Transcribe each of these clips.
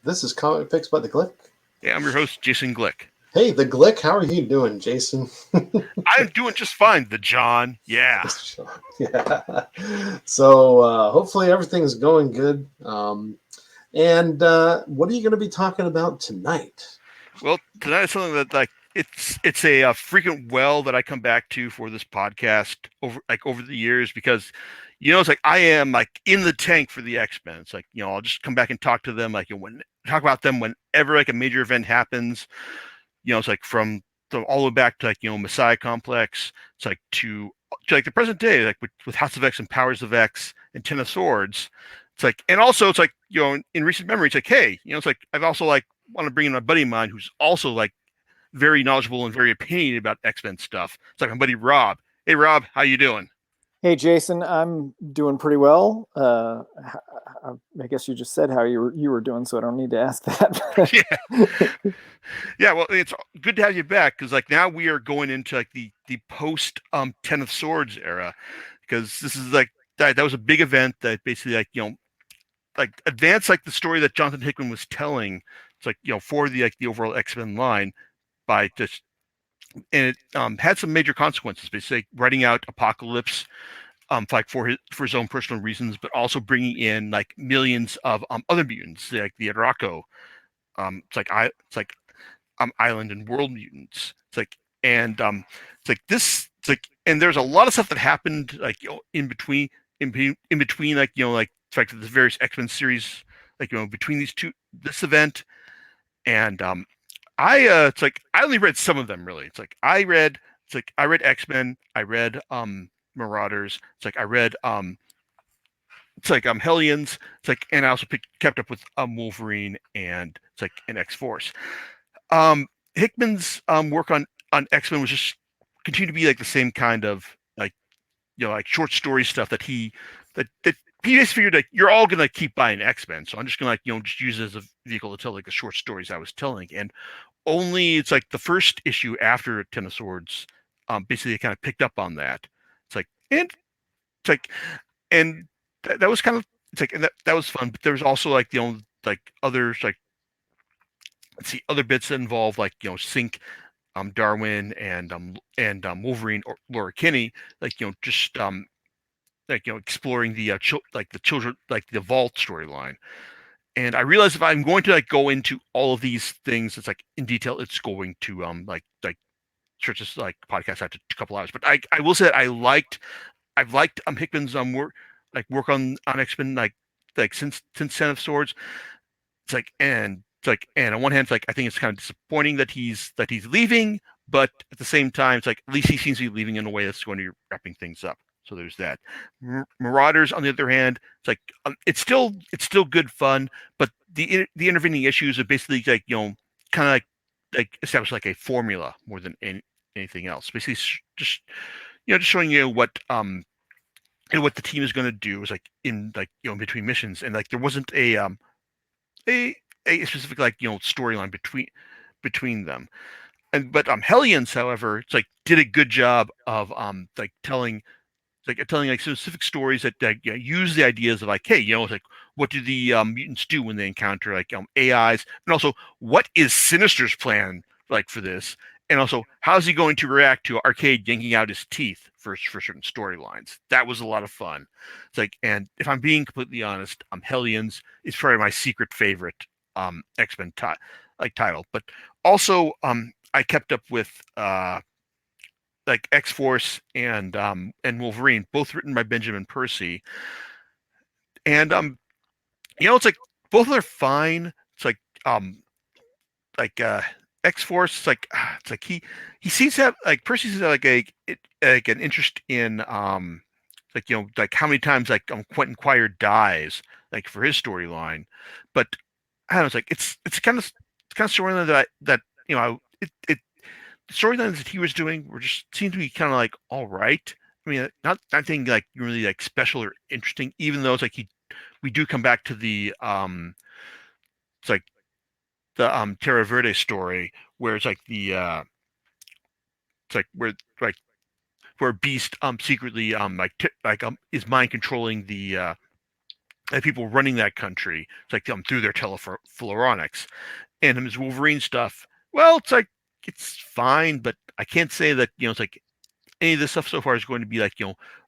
This is Comic Picks by the Glick. Yeah, I'm your host, Jason Glick. Hey, the Glick, how are you doing, Jason? I'm doing just fine, the John. Yeah. Yeah. So hopefully everything's going good. And what are you going to be talking about tonight? Well, tonight is something that it's a frequent well that I come back to for this podcast over the years because it's like I am like in the tank for the X-Men. It's like I'll just come back and talk to them talk about them whenever like a major event happens. It's like from all the way back to like Messiah Complex. It's like to like the present day, like with House of X and Powers of X and Ten of Swords. It's like, and also it's like in recent memory, it's like, hey, it's like I've also like want to bring in a buddy of mine who's also like very knowledgeable and very opinionated about X-Men stuff. It's like my buddy Rob. Hey Rob, how you doing? Hey Jason, I'm doing pretty well. I guess you just said how you were doing, so I don't need to ask that. Yeah. Well, it's good to have you back because like now we are going into like the post Ten of Swords era because this is like that was a big event that basically like advanced like the story that Jonathan Hickman was telling. It's like for the the overall X-Men line by just and it had some major consequences. Basically, writing out Apocalypse, like for his own personal reasons, but also bringing in like millions of other mutants like the Adraco. It's like island and world mutants. It's like it's like this. It's like and there's a lot of stuff that happened like in between like like the fact that the various X-Men series like between this event and it's like I only read some of them really. I read X-Men, I read Marauders, I read Hellions, and I also kept up with Wolverine and it's like an X-Force. Hickman's work on X-Men was just continue to be like the same kind of like like short story stuff that he just figured like you're all gonna keep buying X-Men, so I'm just gonna like just use it as a vehicle to tell like the short stories I was telling. And only it's like the first issue after Ten of Swords, basically they kind of picked up on that. It's like and it's like and that was kind of it's like and that was fun, but there was also like like others like let's see other bits that involve like Sync, Darwin and Wolverine or Laura Kinney, like just like exploring the like the children like the Vault storyline. And I realized if I'm going to like go into all of these things, it's like in detail, it's going to like stretch this like podcast out to a couple hours. But I will say that I've liked Hickman's work on X-Men like since Ten of Swords. And on one hand, it's like I think it's kind of disappointing that he's leaving, but at the same time, it's like at least he seems to be leaving in a way that's going to be wrapping things up. So there's that. Marauders, on the other hand, it's like it's still good fun, but the intervening issues are basically like kind of like establish like a formula more than anything else. Basically, just just showing what what the team is going to do is like in like in between missions, and like there wasn't a specific like storyline between them. And but Hellions, however, it's like did a good job of like telling like specific stories that use the ideas of like, hey, like what do the mutants do when they encounter like AIs, and also what is Sinister's plan like for this, and also how's he going to react to Arcade yanking out his teeth for certain storylines. That was a lot of fun. It's like, and if I'm being completely honest, Hellions is probably my secret favorite X-Men title, but also I kept up with like X-Force and Wolverine, both written by Benjamin Percy. And it's like both are fine. It's like X-Force, it's like he seems to have like Percy seems to have like an interest in like like how many times like Quentin Quire dies like for his storyline. But I don't know, it's kind of storyline that it the storylines that he was doing were just seemed to be kind of like all right. I mean, not nothing like really like special or interesting. Even though it's like we do come back to the it's like the Terra Verde story where it's like the it's like where Beast secretly is mind controlling the people running that country. It's like through their telefloronics, and his Wolverine stuff. Well, it's like it's fine, but I can't say that it's like any of this stuff so far is going to be like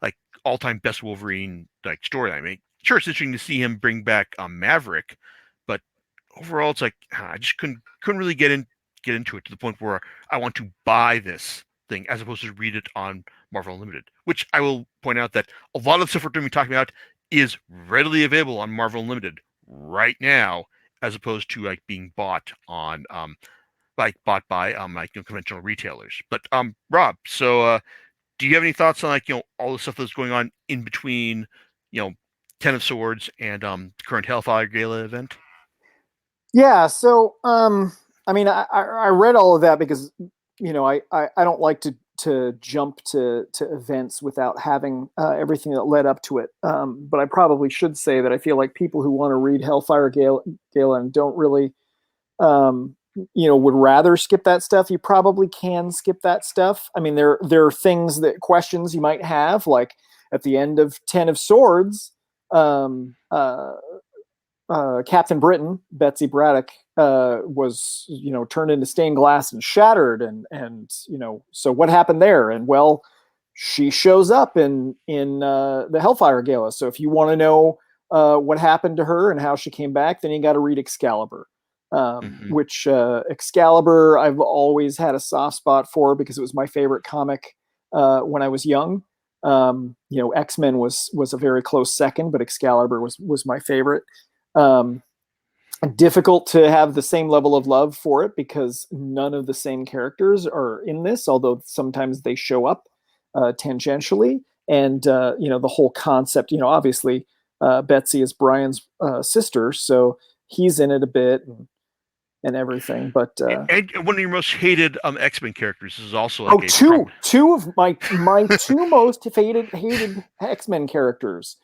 like all-time best Wolverine like story. I mean, sure, it's interesting to see him bring back Maverick, but overall, it's like I just couldn't really get into it to the point where I want to buy this thing as opposed to read it on Marvel Unlimited. Which I will point out that a lot of the stuff we're going to be talking about is readily available on Marvel Unlimited right now, as opposed to like being bought on like bought by like conventional retailers. But Rob, so do you have any thoughts on like all the stuff that's going on in between Ten of Swords and the current Hellfire Gala event? Yeah, so I mean, I read all of that because I don't like to jump to events without having everything that led up to it. But I probably should say that I feel like people who want to read Hellfire Gala and don't really would rather skip that stuff. You probably can skip that stuff. I mean, there are questions you might have, like at the end of Ten of Swords, Captain Britain, Betsy Braddock, was turned into stained glass and shattered, and so what happened there? And well, she shows up in the Hellfire Gala. So if you want to know what happened to her and how she came back, then you got to read Excalibur. Which Excalibur I've always had a soft spot for because it was my favorite comic when I was young. X-Men was a very close second, but Excalibur was my favorite. Difficult to have the same level of love for it because none of the same characters are in this, although sometimes they show up tangentially. And the whole concept, obviously Betsy is Brian's sister, so he's in it a bit and everything. But and one of your most hated X-Men characters is also like two of my two most hated X-Men characters,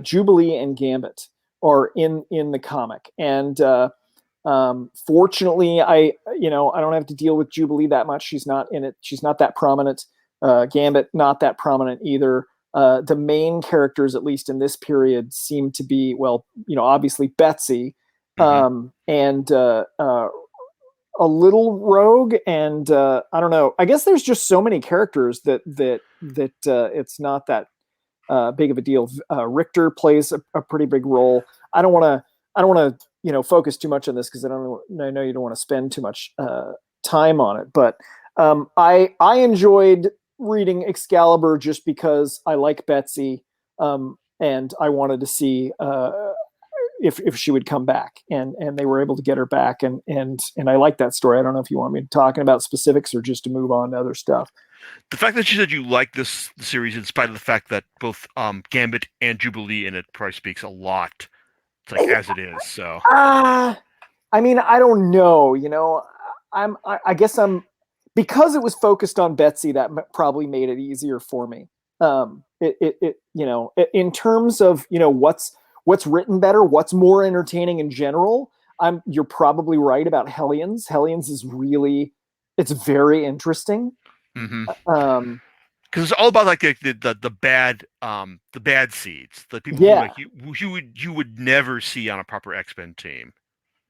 Jubilee and Gambit, are in the comic. And fortunately, I don't have to deal with Jubilee that much. She's not in it. She's not that prominent. Gambit, not that prominent either. The main characters, at least in this period, seem to be, obviously Betsy, and a little Rogue, and I don't know. I guess there's just so many characters that it's not that big of a deal. Richter plays a pretty big role. I don't want to focus too much on this because I know you don't want to spend too much time on it. But I enjoyed reading Excalibur just because I like Betsy, and I wanted to see if she would come back, and they were able to get her back, and I like that story. I don't know if you want me talking about specifics or just to move on to other stuff. The fact that you said you like this series in spite of the fact that both Gambit and Jubilee in it probably speaks a lot. It's like as it is. So I mean, I don't know. I guess because it was focused on Betsy, that probably made it easier for me. In terms of what's written better, what's more entertaining in general. You're probably right about Hellions. Hellions is it's very interesting. Because it's all about like the bad seeds, the people you would never see on a proper X-Men team.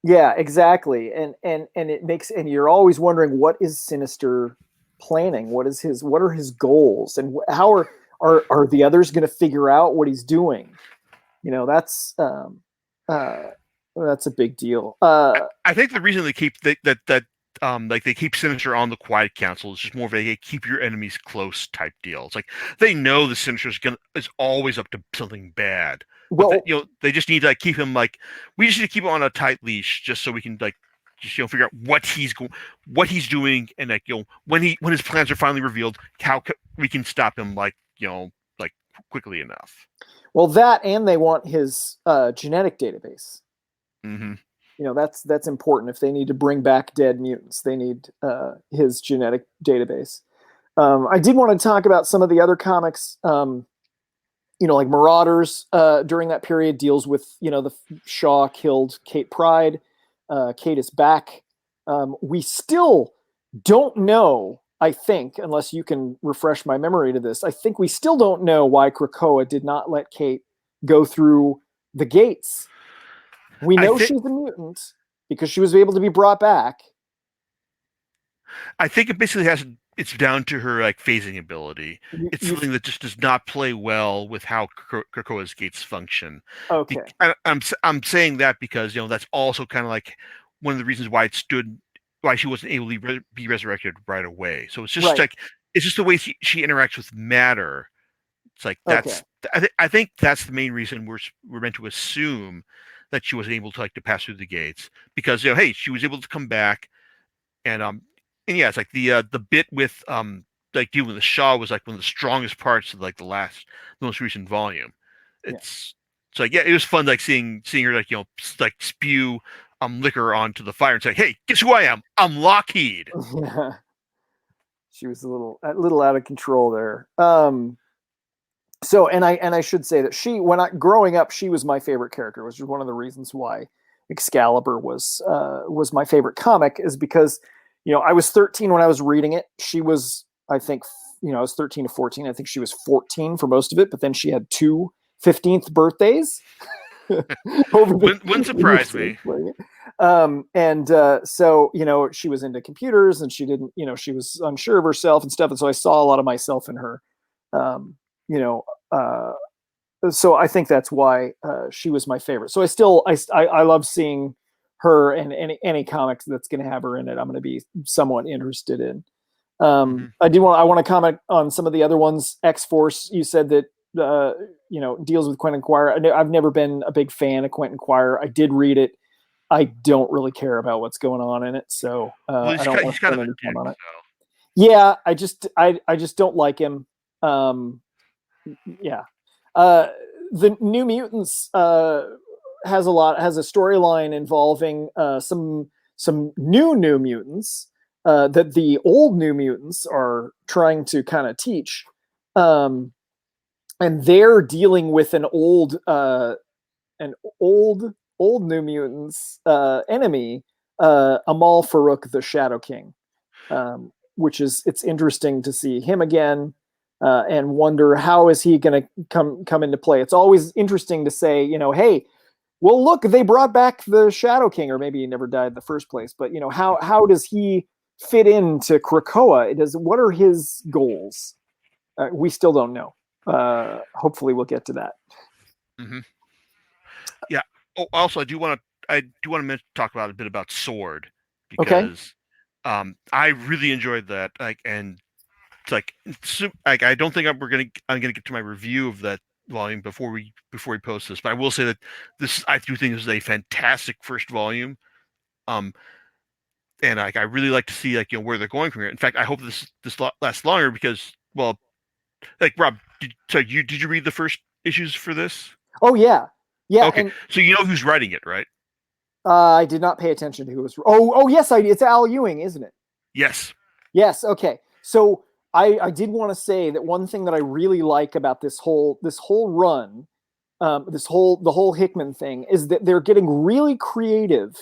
Yeah, exactly. And it makes, and you're always wondering, what is Sinister planning? What are his goals, and how are the others going to figure out what he's doing? That's a big deal. I think the reason they keep they keep Sinister on the Quiet Council is just more of a keep your enemies close type deal. It's like they know the Sinister is always up to something bad. But they just need to keep him we just need to keep him on a tight leash just so we can just figure out what he's doing, and when his plans are finally revealed, how we can stop him quickly enough. Well, that, and they want his genetic database. That's important. If they need to bring back dead mutants, they need his genetic database. I did want to talk about some of the other comics. Like Marauders during that period deals with the Shaw killed Kate Pride. Kate is back. We still don't know. I think, unless you can refresh my memory to this, I think we still don't know why Krakoa did not let Kate go through the gates. We I know think she's a mutant because she was able to be brought back. I think it basically has it's down to her like phasing ability. You, It's you something that just does not play well with how Krakoa's gates function. okay? I'm saying that because that's also kind of like one of the reasons why she wasn't able to be resurrected right away. So it's just Right. like it's just the way she interacts with matter. It's like Okay. I think that's the main reason we're meant to assume that she wasn't able to pass through the gates because hey, she was able to come back and yeah, it's like the bit with like dealing with the Shaw was like one of the strongest parts of like the most recent volume. Yeah. It's like yeah, it was fun like seeing her like like spew liquor onto the fire and say, hey, guess who I am? I'm Lockheed. Yeah. She was a little out of control there. So and I should say that growing up, she was my favorite character, which is one of the reasons why Excalibur was my favorite comic, is because I was 13 when I was reading it. She was, I think, I was 13 to 14. I think she was 14 for most of it, but then she had two 15th birthdays. Wouldn't surprise me. So she was into computers, and she didn't, she was unsure of herself and stuff, and so I saw a lot of myself in her. You know, so I think that's why she was my favorite. So I love seeing her in any comics that's going to have her in it. I'm going to be somewhat interested in. I want to comment on some of the other ones. X-Force, you said that deals with Quentin Quire. I've never been a big fan of Quentin Quire. I did read it. I don't really care about what's going on in it, so I don't want to spend any time on it. Yeah, I just don't like him. Yeah. The New Mutants has a storyline involving some new mutants that the old New Mutants are trying to kind of teach, and they're dealing with an old New Mutants enemy, Amal Farouk, the Shadow King, which it's interesting to see him again. And wonder how is he going to come into play. It's always interesting to say, hey, well, look, they brought back the Shadow King, or maybe he never died in the first place. But how does he fit into Krakoa? What are his goals? We still don't know. Hopefully, we'll get to that. Mm-hmm. Yeah. Oh, also, I do want to talk about a bit about Sword because I really enjoyed that. And I don't think I'm gonna get to my review of that volume before we post this, but I will say that I do think this is a fantastic first volume, and I really like to see where they're going from here. In fact, I hope this lasts longer because Rob, did you read the first issues for this? Oh yeah. Okay, so you know who's writing it, right? I did not pay attention to who was. Oh yes, it's Al Ewing, isn't it? Yes. Okay. So I did want to say that one thing that I really like about this whole run, the whole Hickman thing, is that they're getting really creative,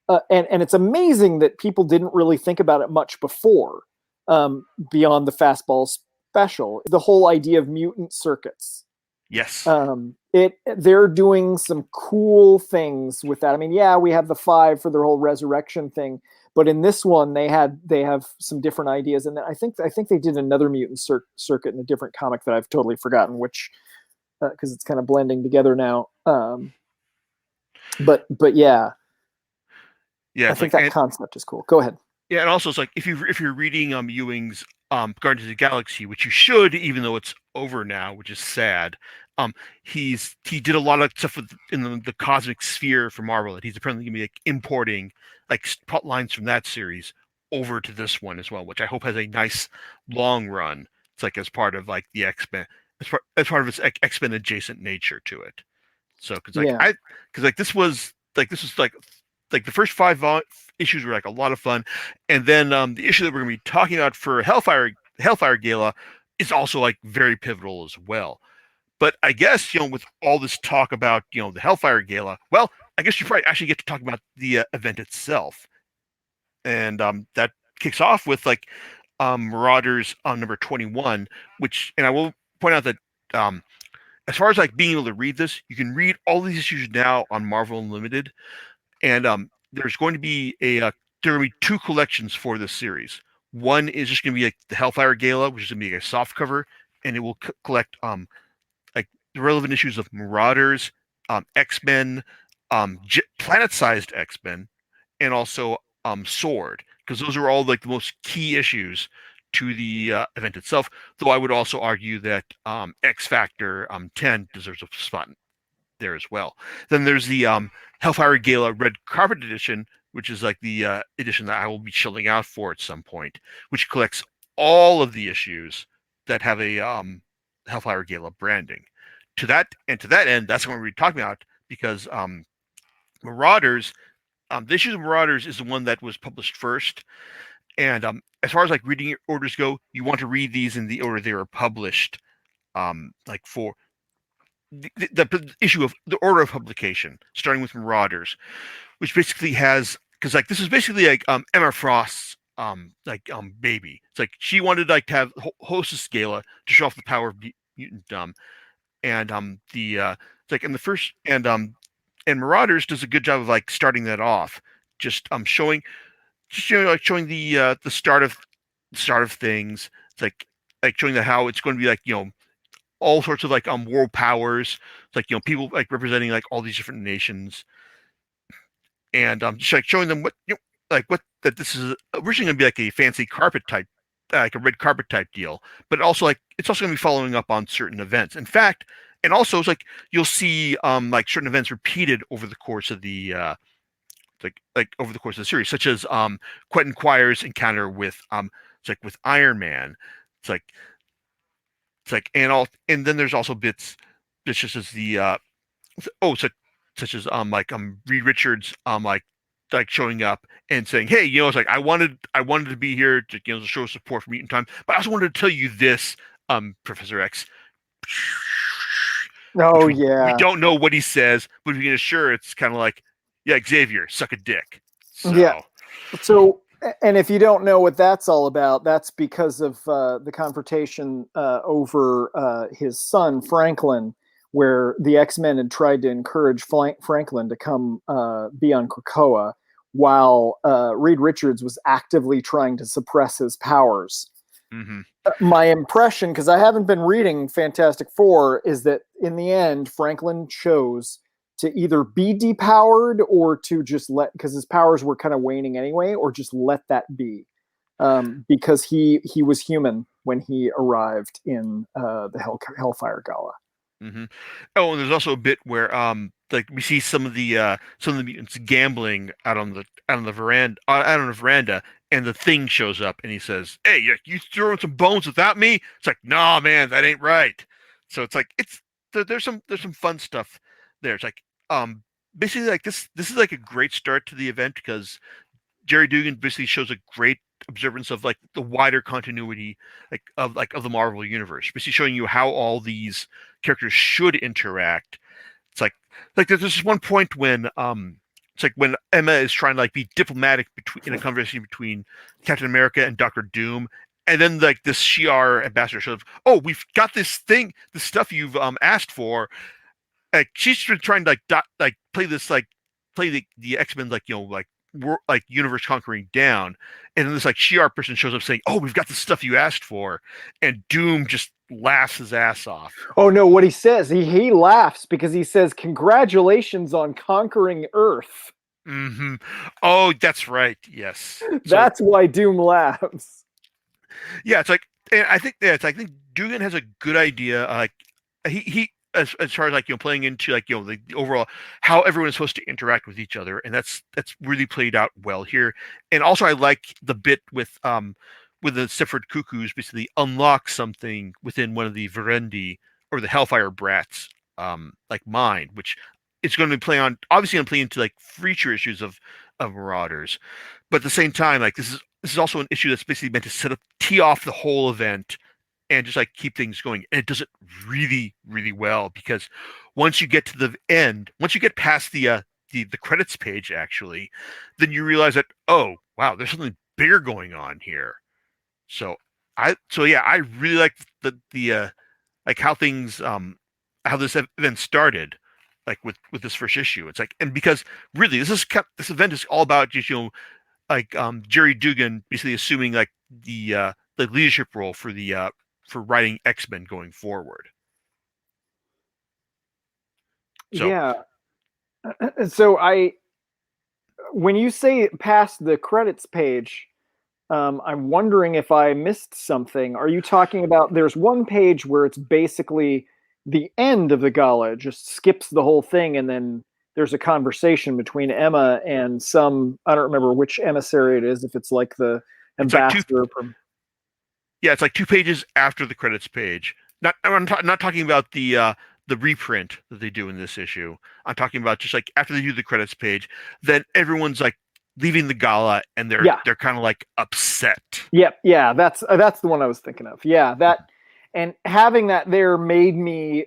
and it's amazing that people didn't really think about it much before, beyond the fastball special. The whole idea of mutant circuits. Yes. They're doing some cool things with that. I mean, yeah, we have the 5 for their whole resurrection thing, but in this one, they have some different ideas, and I think they did another mutant circuit in a different comic that I've totally forgotten which, because it's kind of blending together now. But yeah, I think that concept is cool. Go ahead. Yeah, and also it's like if you're reading Ewing's Guardians of the Galaxy, which you should, even though it's over now, which is sad. He did a lot of stuff in the cosmic sphere for Marvel that he's apparently gonna be importing plot lines from that series over to this one as well, which I hope has a nice long run. It's as part of the X-Men, as part of its X-Men adjacent nature to it. So this was the first 5 issues were a lot of fun, and then the issue that we're gonna be talking about for Hellfire Gala is also very pivotal as well. But I guess with all this talk about the Hellfire Gala, well, I guess you probably actually get to talk about the event itself, and that kicks off with Marauders on number 21, and I will point out that as far as like being able to read this, you can read all these issues now on Marvel Unlimited, and there's going to be there are going to be 2 collections for this series. One is just going to be like the Hellfire Gala, which is going to be like a soft cover, and it will collect like the relevant issues of Marauders, X-Men, planet-sized X-Men, and also Sword, because those are all like the most key issues to the event itself. Though I would also argue that X Factor 10 deserves a spot there as well. Then there's the Hellfire Gala Red Carpet Edition, which is like the edition that I will be chilling out for at some point, which collects all of the issues that have a Hellfire Gala branding. To that end, that's what we're talking about, because Marauders, the issues of Marauders is the one that was published first, and as far as like reading orders go, you want to read these in the order they were published, like for the issue of the order of publication, starting with Marauders, which basically has, because like this is basically like Emma Frost's baby. It's like she wanted like to have hostess Gala to show off the power of mutantdom, and it's like in the first and Marauders does a good job of like starting that off, just showing showing the start of things. It's like showing that how it's going to be like all sorts of like world powers. It's like people like representing like all these different nations, and just like showing them what what that this is originally going to be like a fancy carpet type, like a red carpet type deal, but also like it's also going to be following up on certain events. In fact, and also it's like you'll see like certain events repeated over the course of the like over the course of the series, such as Quentin Quire's encounter with it's like with Iron Man. It's like and then there's also bits just as the such as Reed Richards like showing up and saying, hey, it's like I wanted to be here to to show support for Mutant Time, but I also wanted to tell you this, Professor X. Oh we yeah. don't know what he says, but we can assure it's kind of like, yeah, Xavier, suck a dick. So. Yeah. So, and if you don't know what that's all about, that's because of the confrontation over his son Franklin, where the X-Men had tried to encourage Franklin to come be on Krakoa, while Reed Richards was actively trying to suppress his powers. Mm-hmm. My impression, because I haven't been reading Fantastic Four, is that in the end, Franklin chose to either be depowered or to just because his powers were kind of waning anyway, or just let that be, because he was human when he arrived in the Hellfire Gala. Mm-hmm. Oh, and there's also a bit where like we see some of the mutants gambling out on the veranda, and the Thing shows up and he says, "Hey, you throwing some bones without me?" It's like, "Nah, man, that ain't right." So it's like there's some fun stuff there. It's like basically like this is like a great start to the event, because Jerry Dugan basically shows a great observance of like the wider continuity of the Marvel universe, basically showing you how all these characters should interact. It's like there's this one point when it's like when Emma is trying to like be diplomatic in a conversation between Captain America and Doctor Doom, and then like this Shi'ar ambassador shows up. Oh, we've got this stuff you've asked for. Like she's trying to play the X-Men like universe conquering down, and then this like Shi'ar person shows up saying, "Oh, we've got the stuff you asked for," and Doom just laughs his ass off. Oh no, what he says, he laughs because he says, "Congratulations on conquering Earth." Mm-hmm. Oh, that's right. Yes, that's why Doom laughs. Yeah, it's like, and I think I think Dugan has a good idea. Like he as far as like playing into like the overall how everyone is supposed to interact with each other, and that's really played out well here. And also I like the bit with the Sifrid Cuckoos basically unlock something within one of the Verendi or the Hellfire Brats like mind, which it's going to be playing on, obviously going to play into like future issues of Marauders, but at the same time like this is also an issue that's basically meant to tee off the whole event and just like keep things going. And it does it really, really well, because once you get to the end, once you get past the credits page, actually, then you realize that, oh wow, there's something bigger going on here. So I really like the like how things how this event started, like with this first issue. It's like, and because really this event is all about just like Jerry Dugan basically assuming like the leadership role for writing X-Men going forward. So Yeah. So when you say past the credits page, I'm wondering if I missed something. Are you talking about there's one page where it's basically the end of the gala, it just skips the whole thing, and then there's a conversation between Emma and some, I don't remember which emissary it is, if it's like the ambassador from. Yeah, it's like 2 pages after the credits page. I'm not talking about the reprint that they do in this issue. I'm talking about just like after they do the credits page, then everyone's like leaving the gala and they're kind of like upset. Yep, yeah, that's the one I was thinking of. Yeah, that, and having that there made me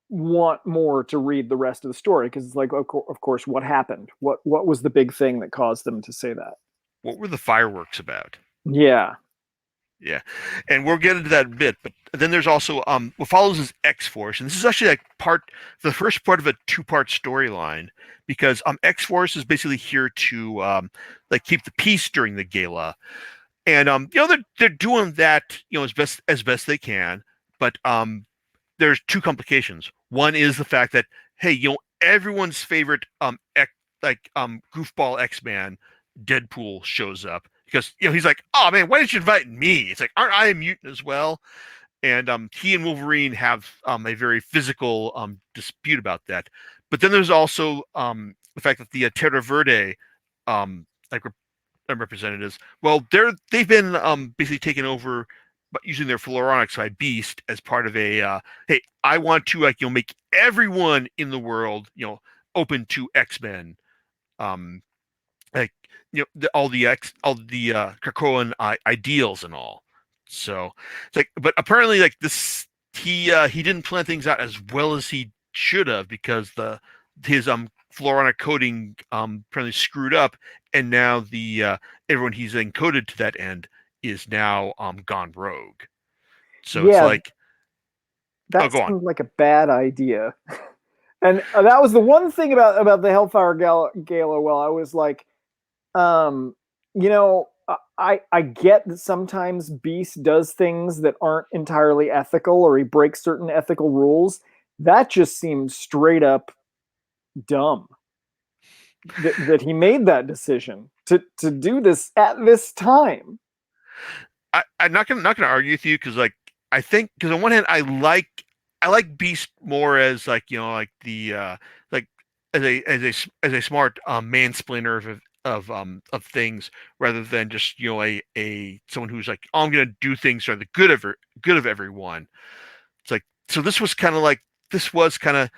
want more to read the rest of the story, because it's like, of course, what happened? What was the big thing that caused them to say that? What were the fireworks about? Yeah. Yeah, and we'll get into that in a bit. But then there's also what follows is X-Force, and this is actually like the first part of a 2-part storyline, because X-Force is basically here to like keep the peace during the gala, and they're doing that as best they can, but there's 2 complications. One is the fact that hey, everyone's favorite goofball X-Man, Deadpool, shows up. Because he's like, oh man, why didn't you invite me? It's like, aren't I a mutant as well? And he and Wolverine have a very physical dispute about that. But then there's also the fact that the Terra Verde representatives, well, they've been basically taken over using their Floronics by Beast as part of a hey, I want to make everyone in the world open to X-Men. Like all the Krakoan ideals and all. So it's like, but apparently like this, he didn't plan things out as well as he should have, because his Floronic coding apparently screwed up, and now the everyone he's encoded to that end is now gone rogue. So it's like that sounds like a bad idea. And that was the one thing about the Hellfire Gala. Well, I was like, I get that sometimes Beast does things that aren't entirely ethical, or he breaks certain ethical rules. That just seems straight up dumb. That he made that decision to do this at this time. I'm not gonna argue with you, because like I think, because on one hand I like Beast more as like the like as a smart mansplainer of things, rather than just a someone who's like, oh, I'm gonna do things for the good of everyone. It's like, so this was kind of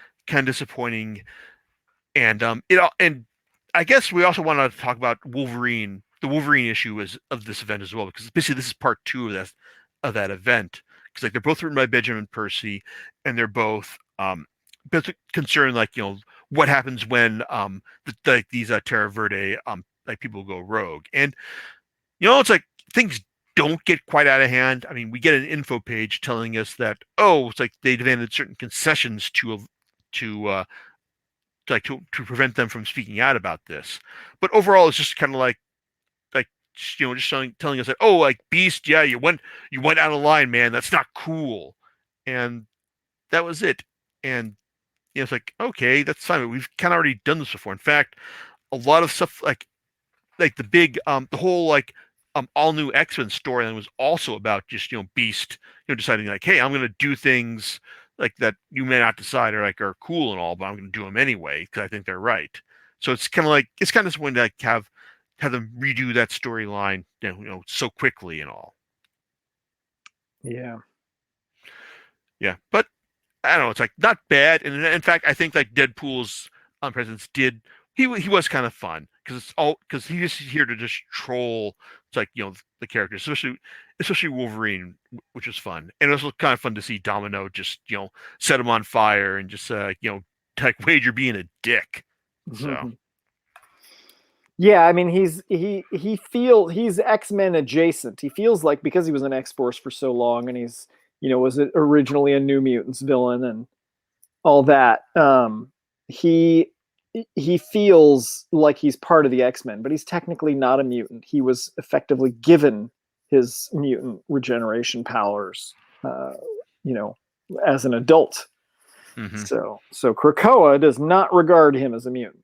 disappointing, and and I guess we also want to talk about Wolverine. The Wolverine issue of this event as well, because basically this is part 2 of that event, because like they're both written by Benjamin Percy, and they're both concerned like what happens when these Terra Verde like people go rogue, and it's like things don't get quite out of hand. I mean, we get an info page telling us that it's like they demanded certain concessions to prevent them from speaking out about this, but overall it's just kind of like just telling us that like Beast, yeah, you went out of line, man, that's not cool, and that was it. And it's like, okay, that's fine, but we've kind of already done this before. In fact, a lot of stuff like the big the whole like all new X-Men storyline was also about just Beast deciding like, hey, I'm gonna do things like that you may not decide are cool and all, but I'm gonna do them anyway because I think they're right. So it's kind of disappointing to like have them redo that storyline so quickly and all. Yeah But I don't know, it's like not bad, and in fact I think like Deadpool's presence he was kind of fun, because he's just here to just troll. It's like the characters, especially Wolverine, which was fun, and it was kind of fun to see Domino just set him on fire and just like Wade, you're being a dick. So yeah, I mean he's X-Men adjacent. He feels like, because he was an X-Force for so long, and he's was originally a New Mutants villain, and all that. He feels like he's part of the X-Men, but he's technically not a mutant. He was effectively given his mutant regeneration powers, as an adult. Mm-hmm. So Krakoa does not regard him as a mutant.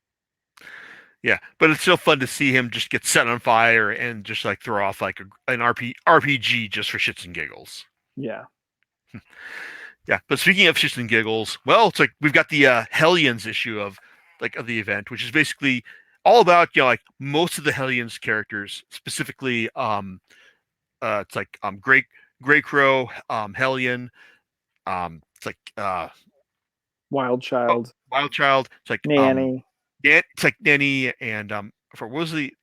Yeah, but it's still fun to see him just get set on fire and just like throw off like an RPG just for shits and giggles. Yeah. Yeah, but speaking of shits and giggles, well, it's like we've got the Hellions issue of the event, which is basically all about like most of the Hellions characters, specifically it's like Grey Crow, Hellion, it's like Wild Child, Wild Child, it's like Nanny, it's like Nanny and for what was the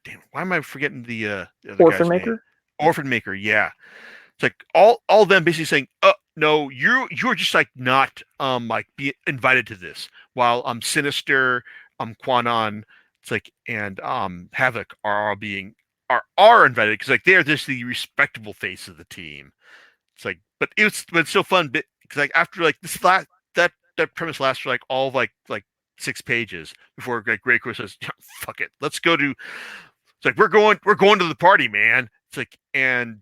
damn, why am I forgetting the other Orphan guy's Maker. name? Orphan Maker, yeah. It's like all of them basically saying, no, you're just like not like be invited to this. While Sinister, Quanon, it's like and Havoc are all being are invited because like they're just the respectable face of the team. It's like, but it's so fun, because like after like this that premise lasts for like all of like 6 pages before like Grey Crow says, "Fuck it, let's go to." It's like we're going to the party, man. It's like and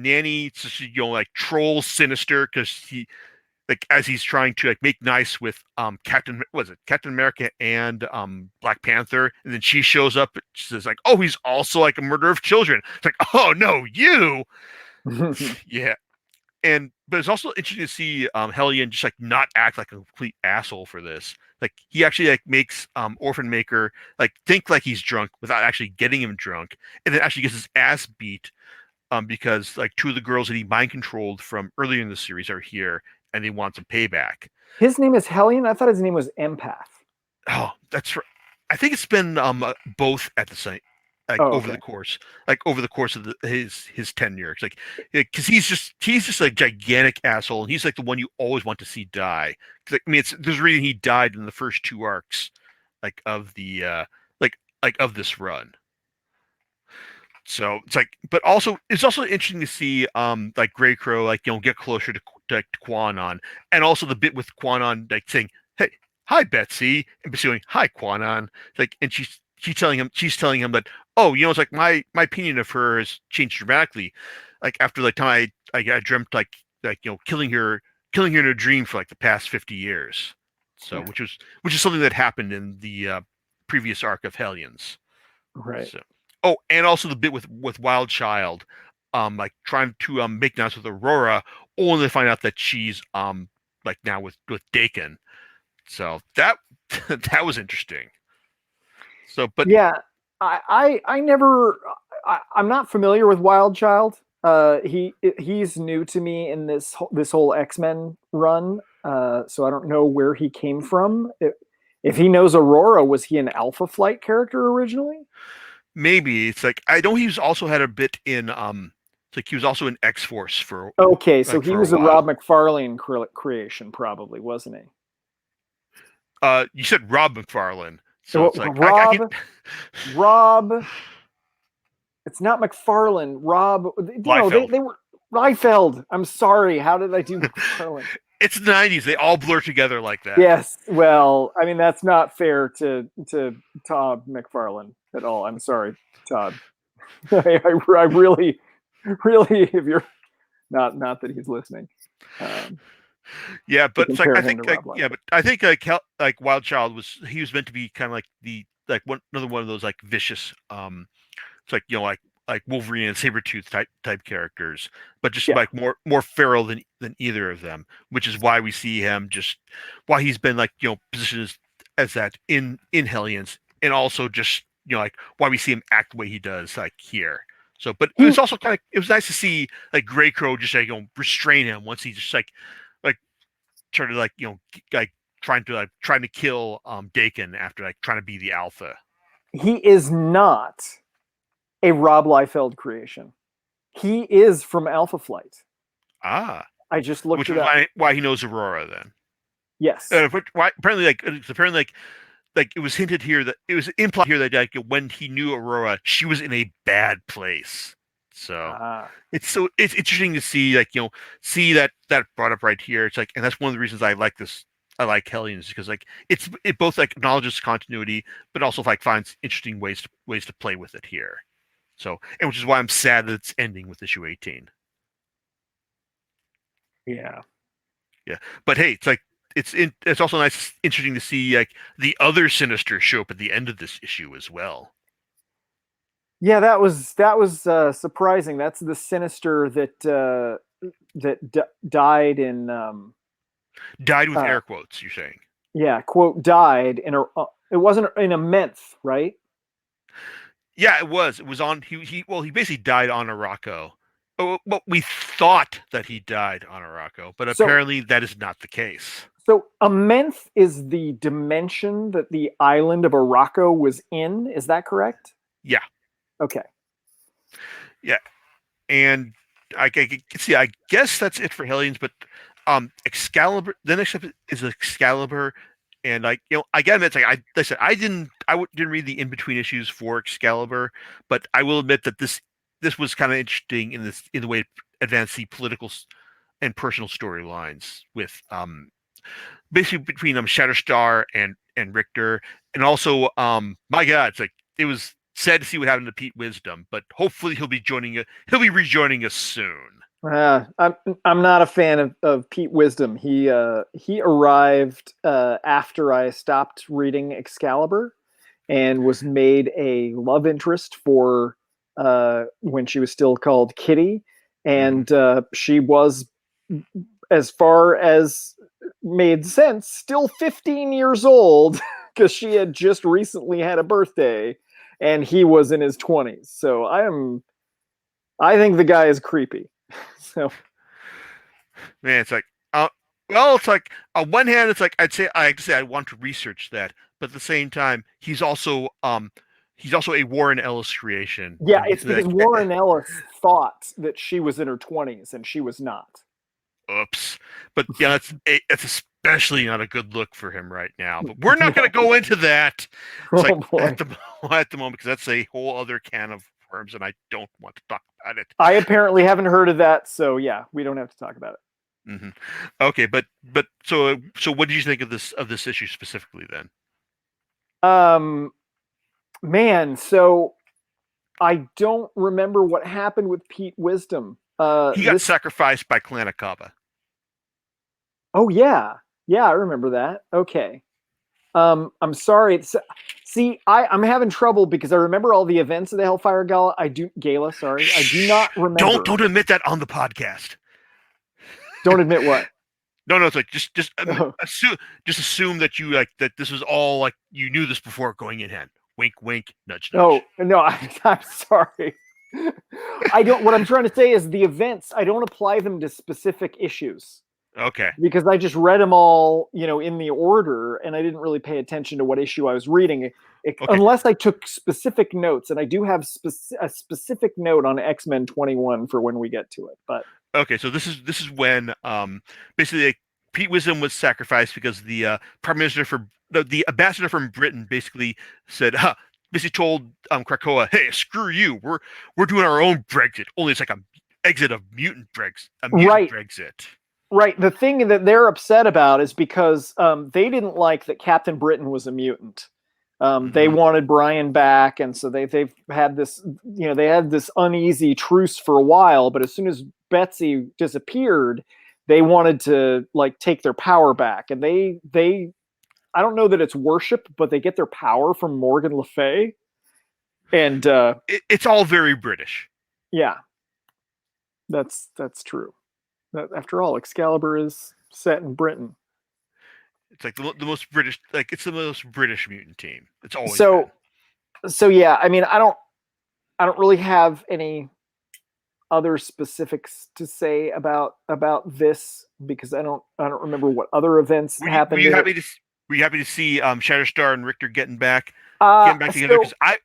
Nanny, so she like trolls Sinister because he like as he's trying to like make nice with Captain America and Black Panther, and then she shows up. She says like, "Oh, he's also like a murderer of children." It's like, "Oh no, you." Yeah, but it's also interesting to see Hellion just like not act like a complete asshole for this. Like he actually like makes Orphan Maker like think like he's drunk without actually getting him drunk, and then actually gets his ass beat because like 2 of the girls that he mind controlled from earlier in the series are here, and they want some payback. His name is Hellion. I thought his name was Empath. Oh, that's right. I think it's been both at the same over the course of his tenure. It's like because he's just a gigantic asshole, and he's like the one you always want to see die. I mean, there's a reason he died in the first 2 arcs, like of the of this run. So it's like, but also it's also interesting to see like Grey Crow like get closer to Quanon, and also the bit with Quanon like saying, "Hey, hi Betsy," and Betsy going, "Hi Quanon," like, and she's telling him that, oh, it's like my opinion of her has changed dramatically, like after like time I dreamt like killing her in a dream for like the past 50 years. So Yeah. which is something that happened in the previous arc of Hellions. Right. So. Oh, and also the bit with Wild Child, like trying to make nice with Aurora, only to find out that she's like now with Dakin. So that that was interesting. So, but yeah, I never. I'm not familiar with Wild Child. He's new to me in this whole X-Men run. So I don't know where he came from. If he knows Aurora, was he an Alpha Flight character originally? maybe it's like I know he's also had a bit in it's like he was also in X-Force for Okay, so like he for a was a while. Rob McFarlane creation, probably, wasn't he? You said Rob McFarlane, so So it's like I can Rob. It's not McFarlane. Rob. Liefeld. They were Liefeld. I'm sorry. How did I do McFarlane? It's the 90s. They all blur together like that. Yes. Well, I mean that's not fair to Todd McFarlane at all. I'm sorry, Todd. I really, if you're not that he's listening. Yeah, but it's like I think but I think like Wild Child he was meant to be kind of like the like another one of those like vicious it's like like Wolverine and Sabretooth type characters, but just yeah. like more feral than either of them, which is why we see him just why he's been like positioned as that in Hellions, and also just like why we see him act the way he does like here. So, but it was also kind of it was nice to see like Grey Crow just like restrain him once he just like trying to like like trying to kill Dakin after like trying to be the alpha. He is not a Rob Liefeld creation. He is from Alpha Flight. Ah, I just looked which it is up. why he knows Aurora then. Yes. Why, apparently like it was hinted here that it was implied here that like when he knew Aurora, she was in a bad place. So it's interesting to see like see that brought up right here. It's like, and that's one of the reasons I like this I like Hellions because like it both like acknowledges continuity, but also like finds interesting ways to play with it here. So, and which is why I'm sad that it's ending with issue 18. Yeah. Yeah, but hey, it's like it's also nice, interesting to see like the other Sinister show up at the end of this issue as well. Yeah, that was surprising. That's the Sinister that died in Died with air quotes, you're saying? yeah, quote died in a it wasn't in a menth, right? Yeah, it was. It was on. He basically died on Araco. But we thought that he died on Araco, but So apparently that is not the case. so a menth is the dimension that the island of Araco was in. Is that correct? Yeah, Okay. yeah, and I see. I guess that's it for Hellions, but Excalibur. The next step is Excalibur, and like I gotta admit, it's like I said, didn't read the in between issues for Excalibur, but I will admit that this was kind of interesting in the way it advanced the political and personal storylines with basically between Shatterstar and Richter, and also my God, it's like it was sad to see what happened to Pete Wisdom, but hopefully he'll be rejoining us soon. I'm not a fan of Pete Wisdom. He arrived after I stopped reading Excalibur and was made a love interest for when she was still called Kitty, and she was, as far as made sense, still 15 years old because she had just recently had a birthday, and he was in his 20s. So I think the guy is creepy. So Man, it's like well, it's like on one hand, it's like I'd say I want to research that, but at the same time, he's also a Warren Ellis creation. yeah, And it's because like, Warren Ellis thought that she was in her 20s and she was not. oops. But yeah, it's especially not a good look for him right now. But we're not going to No. go into that. It's Oh like boy. at the moment because that's a whole other can of worms, and I don't want to talk about it. I apparently haven't heard of that, so yeah, we don't have to talk about it. Okay, but so what did you think of this issue specifically then? Man, so I don't remember what happened with Pete Wisdom. He got sacrificed by Clan Akaba. Oh yeah, I remember that. Okay. I'm sorry. See, I'm having trouble because I remember all the events of the Hellfire Gala. Gala. Sorry, I do not remember. Don't admit that on the podcast. Don't admit what? No, it's like just assume that you like that this was all like you knew this before going in hand. Wink, wink, nudge, nudge. Oh no, I'm sorry. What I'm trying to say is the events, I don't apply them to specific issues. Okay. Because I just read them all, in the order, and I didn't really pay attention to what issue I was reading, unless I took specific notes. And I do have a specific note on X-Men 21 for when we get to it. But okay, so this is when basically like, Pete Wisdom was sacrificed because the prime minister for the ambassador from Britain basically said, basically told Krakoa, hey, screw you, we're doing our own Brexit. Only it's like a exit of mutant Brexit, Brexit. Right. The thing that they're upset about is because they didn't like that Captain Britain was a mutant. They wanted Brian back, and so they've had this, they had this uneasy truce for a while. But as soon as Betsy disappeared, they wanted to like take their power back, and they I don't know that it's worship, but they get their power from Morgan Le Fay, and it's all very British. Yeah, that's true. After all, Excalibur is set in Britain. It's like the most British, like it's the most British mutant team. It's always so. been. So yeah, I mean, I don't really have any other specifics to say about this because I don't remember what other events happened. Were you happy to see Shatterstar and Richter getting back together?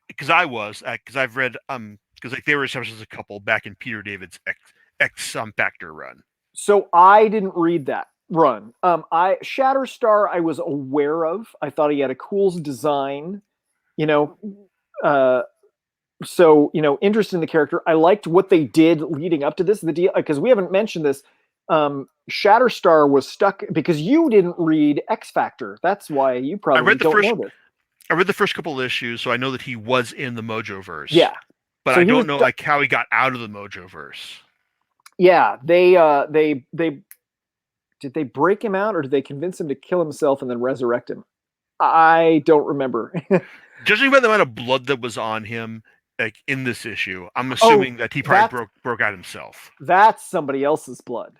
Because I've read because like they were established as a couple back in Peter David's X Factor run. So I didn't read that run. Shatterstar I was aware of. I thought he had a cool design, so interest in the character. I liked what they did leading up to this. The deal, because we haven't mentioned this. Shatterstar was stuck because you didn't read X Factor. That's why you probably don't know this. I read the first couple of issues, so I know that he was in the Mojoverse. Yeah, but so I don't know like how he got out of the Mojoverse. Yeah, they did they break him out, or did they convince him to kill himself and then resurrect him? I don't remember. Judging by the amount of blood that was on him, like in this issue, I'm assuming that he probably broke out himself. That's somebody else's blood.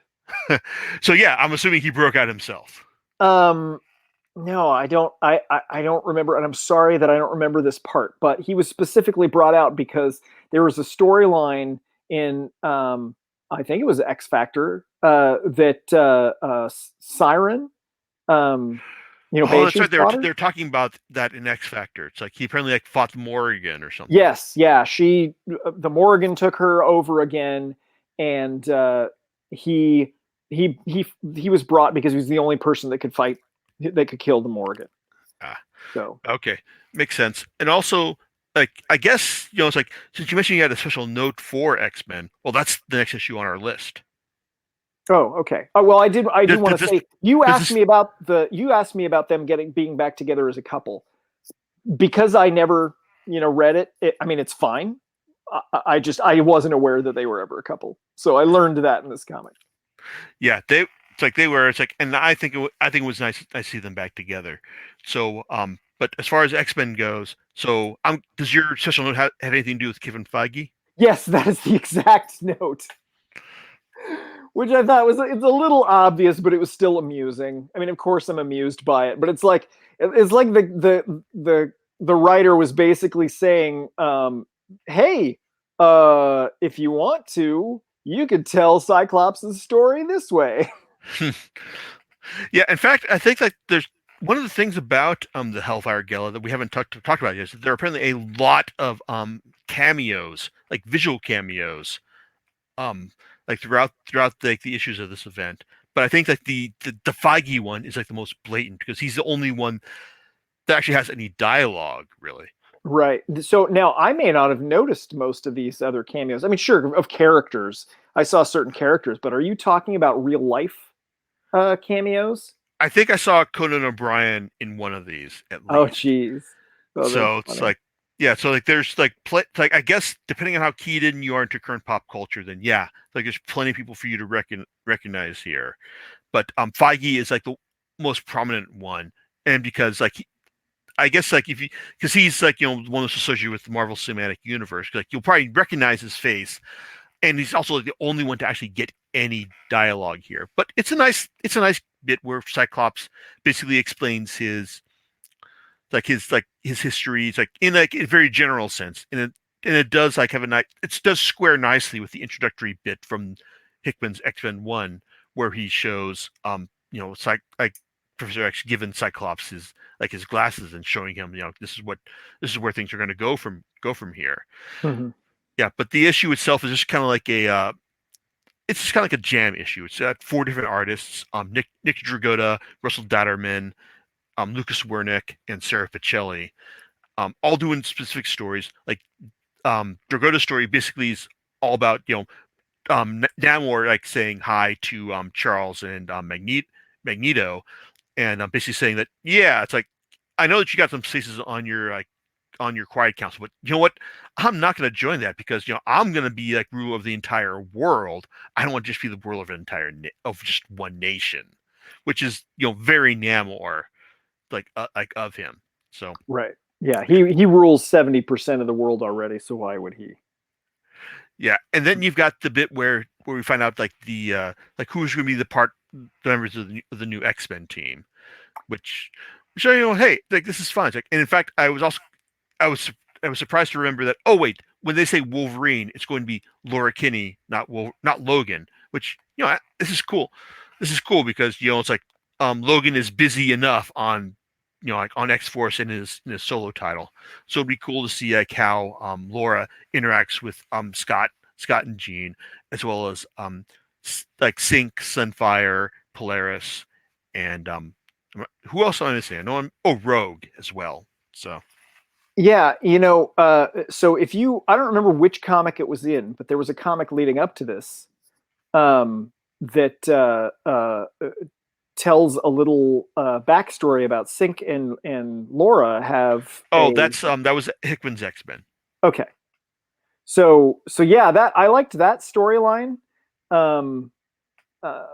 So yeah, I'm assuming he broke out himself. No, I don't. I don't remember, and I'm sorry that I don't remember this part. But he was specifically brought out because there was a storyline in, I think it was X Factor, that Siren, that's right. They're talking about that in X Factor. It's like he apparently like fought Morrigan or something. Yes, yeah. The Morrigan took her over again, and he was brought because he was the only person that could fight, that could kill the Morrigan. So okay, makes sense. And also, like, I guess it's like, since you mentioned you had a special note for X-Men, well, that's the next issue on our list. Oh, okay. Oh, well, I do want to say, you asked me about them being back together as a couple, because I never read it. I mean, it's fine. I wasn't aware that they were ever a couple, so I learned that in this comic. Yeah, it's like, and I think it was nice. I see them back together. So, but as far as X-Men goes, so does your special note have anything to do with Kevin Feige? Yes, that is the exact note. Which I thought it's a little obvious, but it was still amusing. I mean, of course I'm amused by it, but it's like the writer was basically saying, hey, if you want to, you could tell Cyclops' story this way. Yeah, in fact, I think that there's one of the things about the Hellfire Gala that we haven't talked about yet is that there are apparently a lot of cameos, like visual cameos, like throughout the issues of this event. But I think that the Feige one is like the most blatant because he's the only one that actually has any dialogue, really. Right. So now I may not have noticed most of these other cameos. I mean, sure, of characters. I saw certain characters, but are you talking about real life cameos? I think I saw Conan O'Brien in one of these at least. Oh, jeez. So it's like, yeah, so like there's like I guess depending on how keyed in you are into current pop culture, then yeah, like there's plenty of people for you to recognize here. But Feige is like the most prominent one, and because like I guess like because he's like one that's associated with the Marvel Cinematic Universe, like you'll probably recognize his face, and he's also like the only one to actually get any dialogue here. But it's a nice bit where Cyclops basically explains his history. It's like in a very general sense, and it does like have it does square nicely with the introductory bit from Hickman's X-Men 1, where he shows like Professor X giving Cyclops his glasses and showing him this is where things are going to go from here. Mm-hmm. Yeah, but the issue itself is just kind of like it's just kind of like a jam issue. It's got 4 different artists: Nick Dragotta, Russell Datterman, Lucas Wernick, and Sarah Pichelli, all doing specific stories. Like Dragotta's story basically is all about Namor like saying hi to Charles and Magneto, and basically saying that it's like, I know that you got some faces on your quiet council, but you know what? I'm not going to join that because I'm going to be like ruler of the entire world. I don't want to just be the ruler of an entire of just one nation, which is very Namor, like of him. So right, yeah, he rules 70% of the world already. So why would he? Yeah, and then you've got the bit where we find out like the like who's going to be the members of the new X-Men team, which hey, like this is fun. It's like, and in fact, I was surprised to remember that. Oh wait, when they say Wolverine, it's going to be Laura Kinney, not Logan. Which this is cool. This is cool because it's like Logan is busy enough on like on X-Force in his solo title. So it'd be cool to see like how Laura interacts with Scott and Jean, as well as like Synch, Sunfire, Polaris, and who else am I missing? I know Rogue as well. So yeah, so I don't remember which comic it was in, but there was a comic leading up to this, that tells a little backstory about Sync and Laura have Oh, that's that was Hickman's X-Men. Okay. So yeah, that I liked that storyline. Um, uh,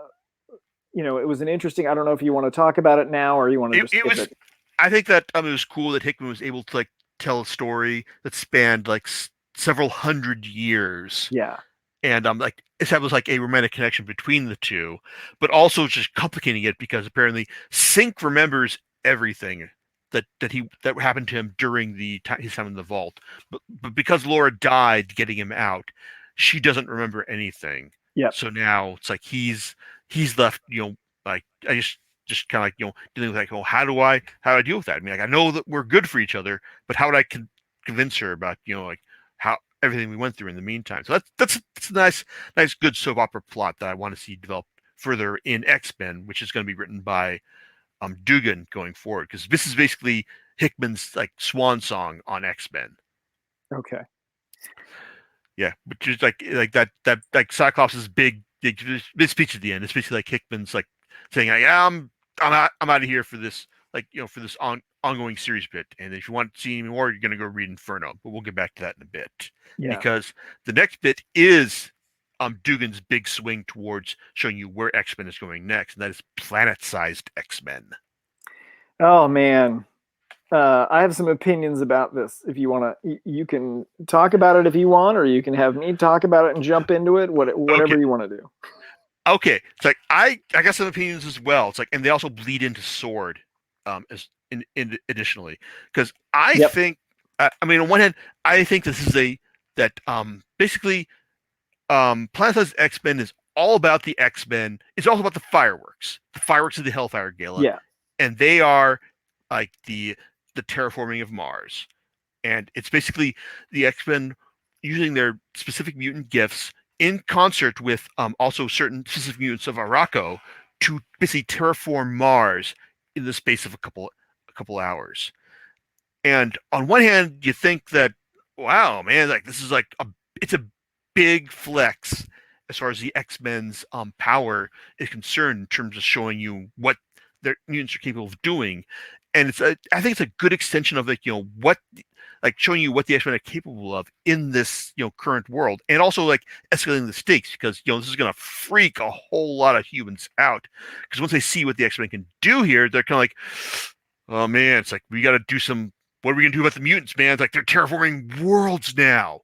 it was an interesting. I don't know if you want to talk about it now or you want to just It skip was. it. I think that it was cool that Hickman was able to like tell a story that spanned like several hundred years, Yeah. and like establish like a romantic connection between the two, but also just complicating it because apparently Sync remembers everything that happened to him during his time in the vault, but because Laura died getting him out, she doesn't remember anything. Yep. So now it's like he's left, like I just kind of like dealing with like, well, how do I deal with that? I mean, like I know that we're good for each other, but how would I convince her about like how everything we went through in the meantime? So that's a nice good soap opera plot that I want to see developed further in X-Men, which is going to be written by Dugan going forward, because this is basically Hickman's like swan song on X-Men. Okay. Yeah, but just like that like Cyclops' big speech at the end. It's basically like Hickman's like saying, "Yeah, I'm out of here for this for this ongoing series bit. And if you want to see any more, you're gonna go read Inferno." But we'll get back to that in a bit, Yeah. because the next bit is Dugan's big swing towards showing you where X-Men is going next, and that is planet-sized X-Men. Oh man. I have some opinions about this. If you want to, you can talk about it if you want, or you can have me talk about it and jump into it. Whatever Okay. you want to do. Okay, it's like I got some opinions as well. It's like, and they also bleed into Sword, as in additionally, because I Yep. think, I mean, on one hand, I think this is that basically, Planet X-Men is all about the X-Men. It's all about the fireworks of the Hellfire Gala, Yeah. and they are like the terraforming of Mars, and it's basically the X-Men using their specific mutant gifts in concert with also certain specific mutants of Araco to basically terraform Mars in the space of a couple hours. And on one hand, you think that, wow, man, like this is like it's a big flex as far as the X-Men's power is concerned in terms of showing you what their mutants are capable of doing. And I think it's a good extension of like, what, like showing you what the X-Men are capable of in this, current world, and also like escalating the stakes, because this is going to freak a whole lot of humans out, because once they see what the X-Men can do here, they're kind of like, oh man, it's like we got to do some. What are we going to do about the mutants, man? It's like they're terraforming worlds now.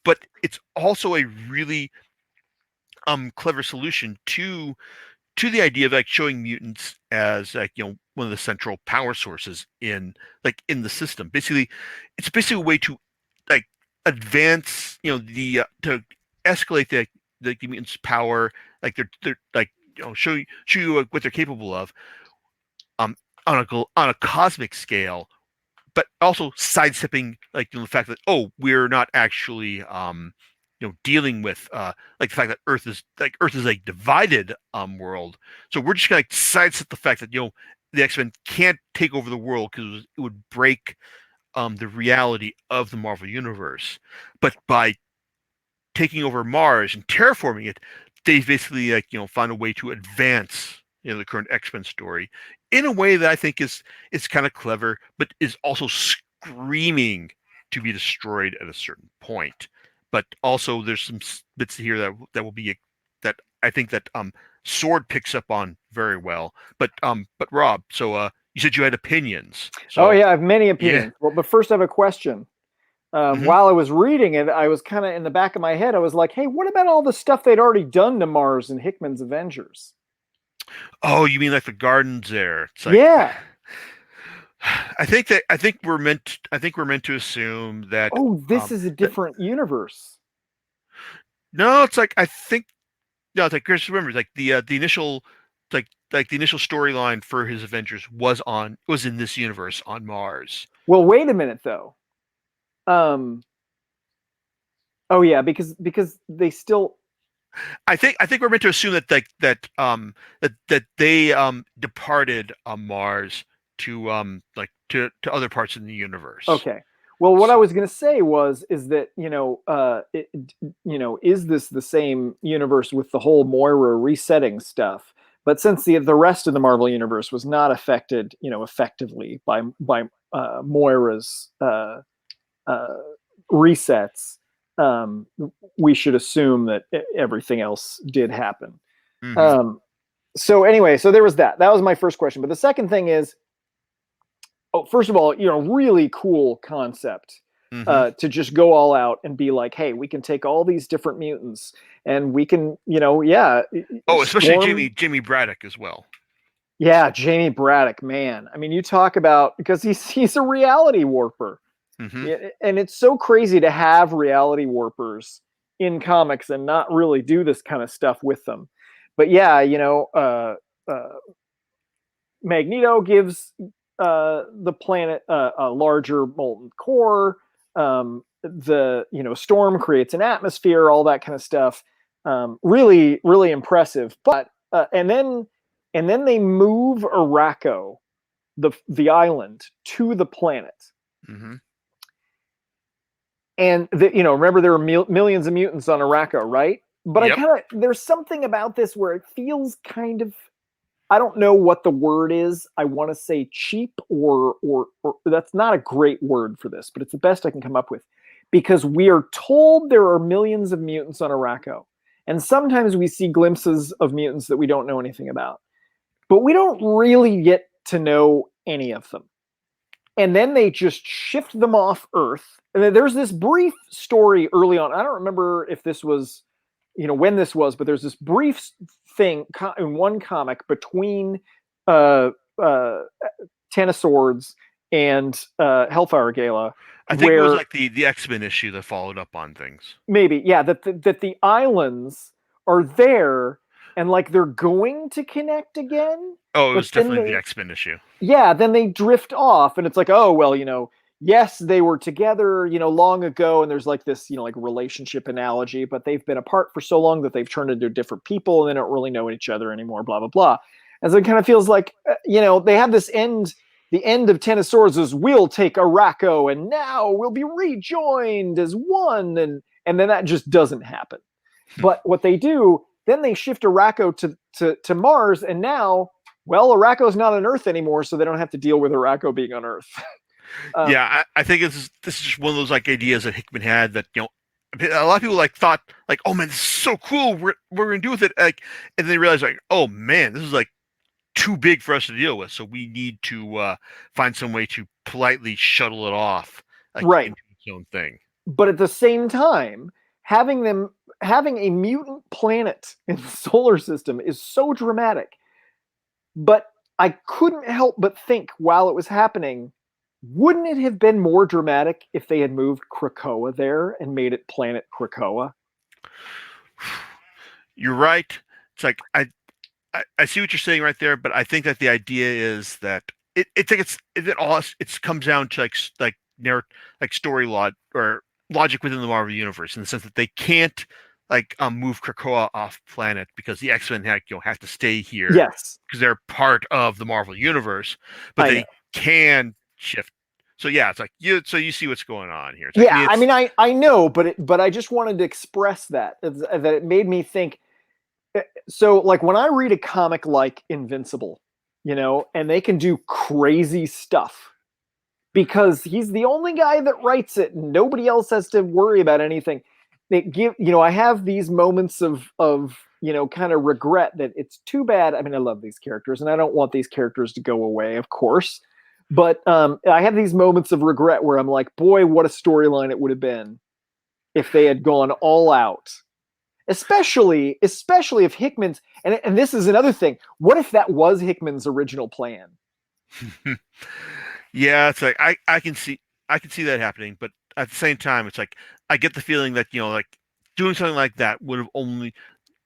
But it's also a really clever solution to the idea of like showing mutants as like one of the central power sources in the system. Basically, it's basically a way to like advance the to escalate the mutants' power. Like they're like show you what they're capable of um on a cosmic scale, but also sidestepping like the fact that, oh, we're not actually dealing with like the fact that Earth is a divided world. So we're just gonna like sidestep the fact that the X-Men can't take over the world because it would break the reality of the Marvel universe. But by taking over Mars and terraforming it, they basically like find a way to advance the current X-Men story in a way that I think is kind of clever, but is also screaming to be destroyed at a certain point. But also there's some bits here that will be that I think that Sword picks up on very well. But Rob, so you said you had opinions. So Oh yeah, I have many opinions. yeah. Well, but first I have a question. While I was reading it, I was kind of in the back of my head. I was like, "Hey, what about all the stuff they'd already done to Mars in Hickman's Avengers?" Oh, you mean like the gardens there? It's like, Yeah. I think we're meant to assume that Oh, this is a different universe. no, it's like I think no, it's like Chris remembers like the initial like the initial storyline for his Avengers was in this universe on Mars. Well, wait a minute though. Um. Oh yeah, because they still. I think we're meant to assume that that they departed Mars to like to other parts in the universe. Okay. Well, what I was going to say is that is this the same universe with the whole Moira resetting stuff? But since the rest of the Marvel universe was not affected, effectively by Moira's resets, we should assume that everything else did happen. Mhm. So anyway, so there was that. That was my first question. But the second thing is, first of all, really cool concept Mhm. to just go all out and be like, hey, we can take all these different mutants and we can, Oh, especially Storm. Jamie Braddock as well. Yeah, Jamie Braddock, man. I mean, you talk about, because he's a reality warper. Mhm. And it's so crazy to have reality warpers in comics and not really do this kind of stuff with them. But yeah, Magneto gives the planet a larger molten core. Storm creates an atmosphere, all that kind of stuff. Really, really impressive. But and then they move Araco, the island, to the planet. Mhm. And remember there were millions of mutants on Araco, right? But Yep. there's something about this where it feels kind of, I don't know what the word is. I want to say cheap or that's not a great word for this, but it's the best I can come up with, because we are told there are millions of mutants on Araco, and sometimes we see glimpses of mutants that we don't know anything about, but we don't really get to know any of them. And then they just shift them off Earth. And then there's this brief story early on. I don't remember if this was, when this was, but there's this brief thing in one comic between uh, uh, Ten of Swords and Hellfire Gala, I think it was where like the X-Men issue that followed up on things. maybe, yeah, that the islands are there and like they're going to connect again, Oh, it but was then definitely the X-Men issue. then they drift off, and it's like, oh well, yes, they were together, long ago, and there's like this, like relationship analogy, but they've been apart for so long that they've turned into different people and they don't really know each other anymore, blah blah blah. And so it kind of feels like, they have this end. The end of Ten of Swords is, we'll take Araco and now we'll be rejoined as one, and then that just doesn't happen. But what they do, then they shift Araco to Mars, and now, well, Araco's not on Earth anymore, so they don't have to deal with Araco being on Earth. Yeah, I think this is just one of those like ideas that Hickman had that a lot of people like thought like, oh man, this is so cool. We're gonna do with it, like, and then they realize like, oh man, this is like too big for us to deal with. So we need to find some way to politely shuttle it off, like, Right. into its own thing. But at the same time, having a mutant planet in the solar system is so dramatic. But I couldn't help but think while it was happening, wouldn't it have been more dramatic if they had moved Krakoa there and made it planet Krakoa? You're right. It's like I see what you're saying right there, but I think that the idea is that it comes down to like story or logic within the Marvel universe, in the sense that they can't move Krakoa off planet because the X-Men have to stay here. Yes, because they're part of the Marvel universe, but I they know. can shift. So yeah, it's like you see what's going on here. Yeah, I mean, I know, but I just wanted to express that it made me think. So like when I read a comic like Invincible, and they can do crazy stuff because he's the only guy that writes it and nobody else has to worry about anything. I have these moments of kind of regret that it's too bad. I mean, I love these characters and I don't want these characters to go away, of course. But I have these moments of regret where I'm like, boy, what a storyline it would have been if they had gone all out. Especially if Hickman's, and this is another thing. What if that was Hickman's original plan? Yeah, it's like I can see that happening, but at the same time, it's like I get the feeling that like doing something like that would have only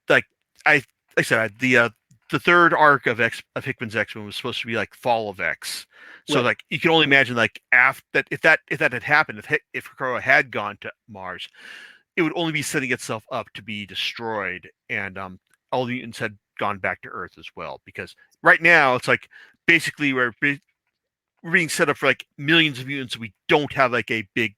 like like I said the third arc of Hickman's X-Men was supposed to be like Fall of X. So Right. like you can only imagine like after that, if that had happened, if Krakoa had gone to Mars, it would only be setting itself up to be destroyed, and all the mutants had gone back to Earth as well. Because right now it's like basically we're being set up for like millions of mutants we don't have like a big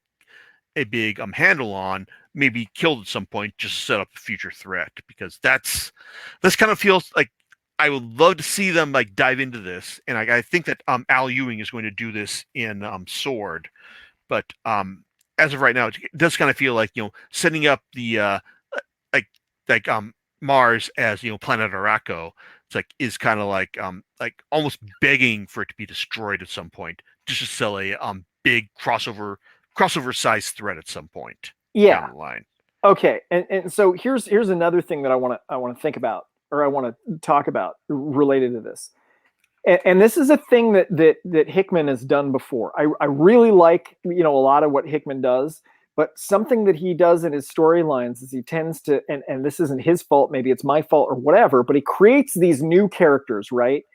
handle on, maybe killed at some point, just to set up a future threat, because this kind of feels like I would love to see them like dive into this, and I think that Al Ewing is going to do this in Sword, but as of right now, it does kind of feel like, setting up the like like Mars as, planet Araco. It's like is kind of like almost begging for it to be destroyed at some point, just to sell a big crossover size threat at some point down the line. Okay, and so here's another thing that I want to think about, or I want to talk about related to this. And this is a thing that Hickman has done before. I really like, a lot of what Hickman does, but something that he does in his storylines is he tends to, and this isn't his fault, maybe it's my fault or whatever, but he creates these new characters, right?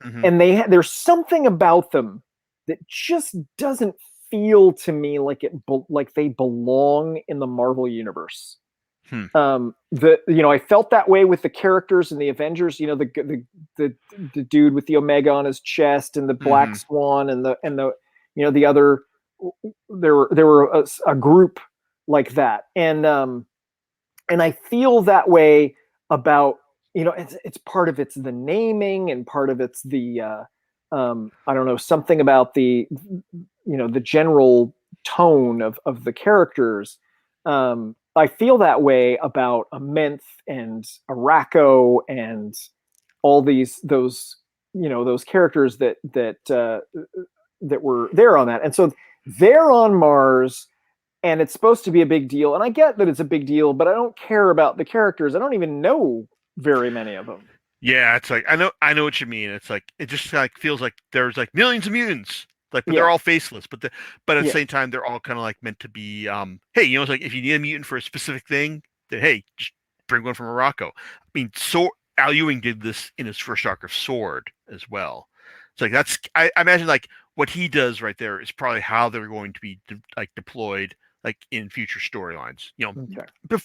Mm-hmm. And there's something about them that just doesn't feel to me like they belong in the Marvel universe. I felt that way with the characters in the Avengers, the dude with the Omega on his chest and the Black Swan and the other, there were a group like that. And I feel that way about, it's part of it's the naming, and part of it's the, I don't know, something about the general tone of the characters. I feel that way about Amenth and Araco and all those characters that were there on that. And so they're on Mars, and it's supposed to be a big deal. And I get that it's a big deal, but I don't care about the characters. I don't even know very many of them. Yeah, it's like I know what you mean. It's like it just like feels like there's like millions of mutants. Like, but they're all faceless. But at the same time, they're all kind of like meant to be. Hey, it's like if you need a mutant for a specific thing, then hey, just bring one from Morocco. I mean, Al Ewing did this in his first arc of Sword as well. It's like I imagine like what he does right there is probably how they're going to be deployed like in future storylines.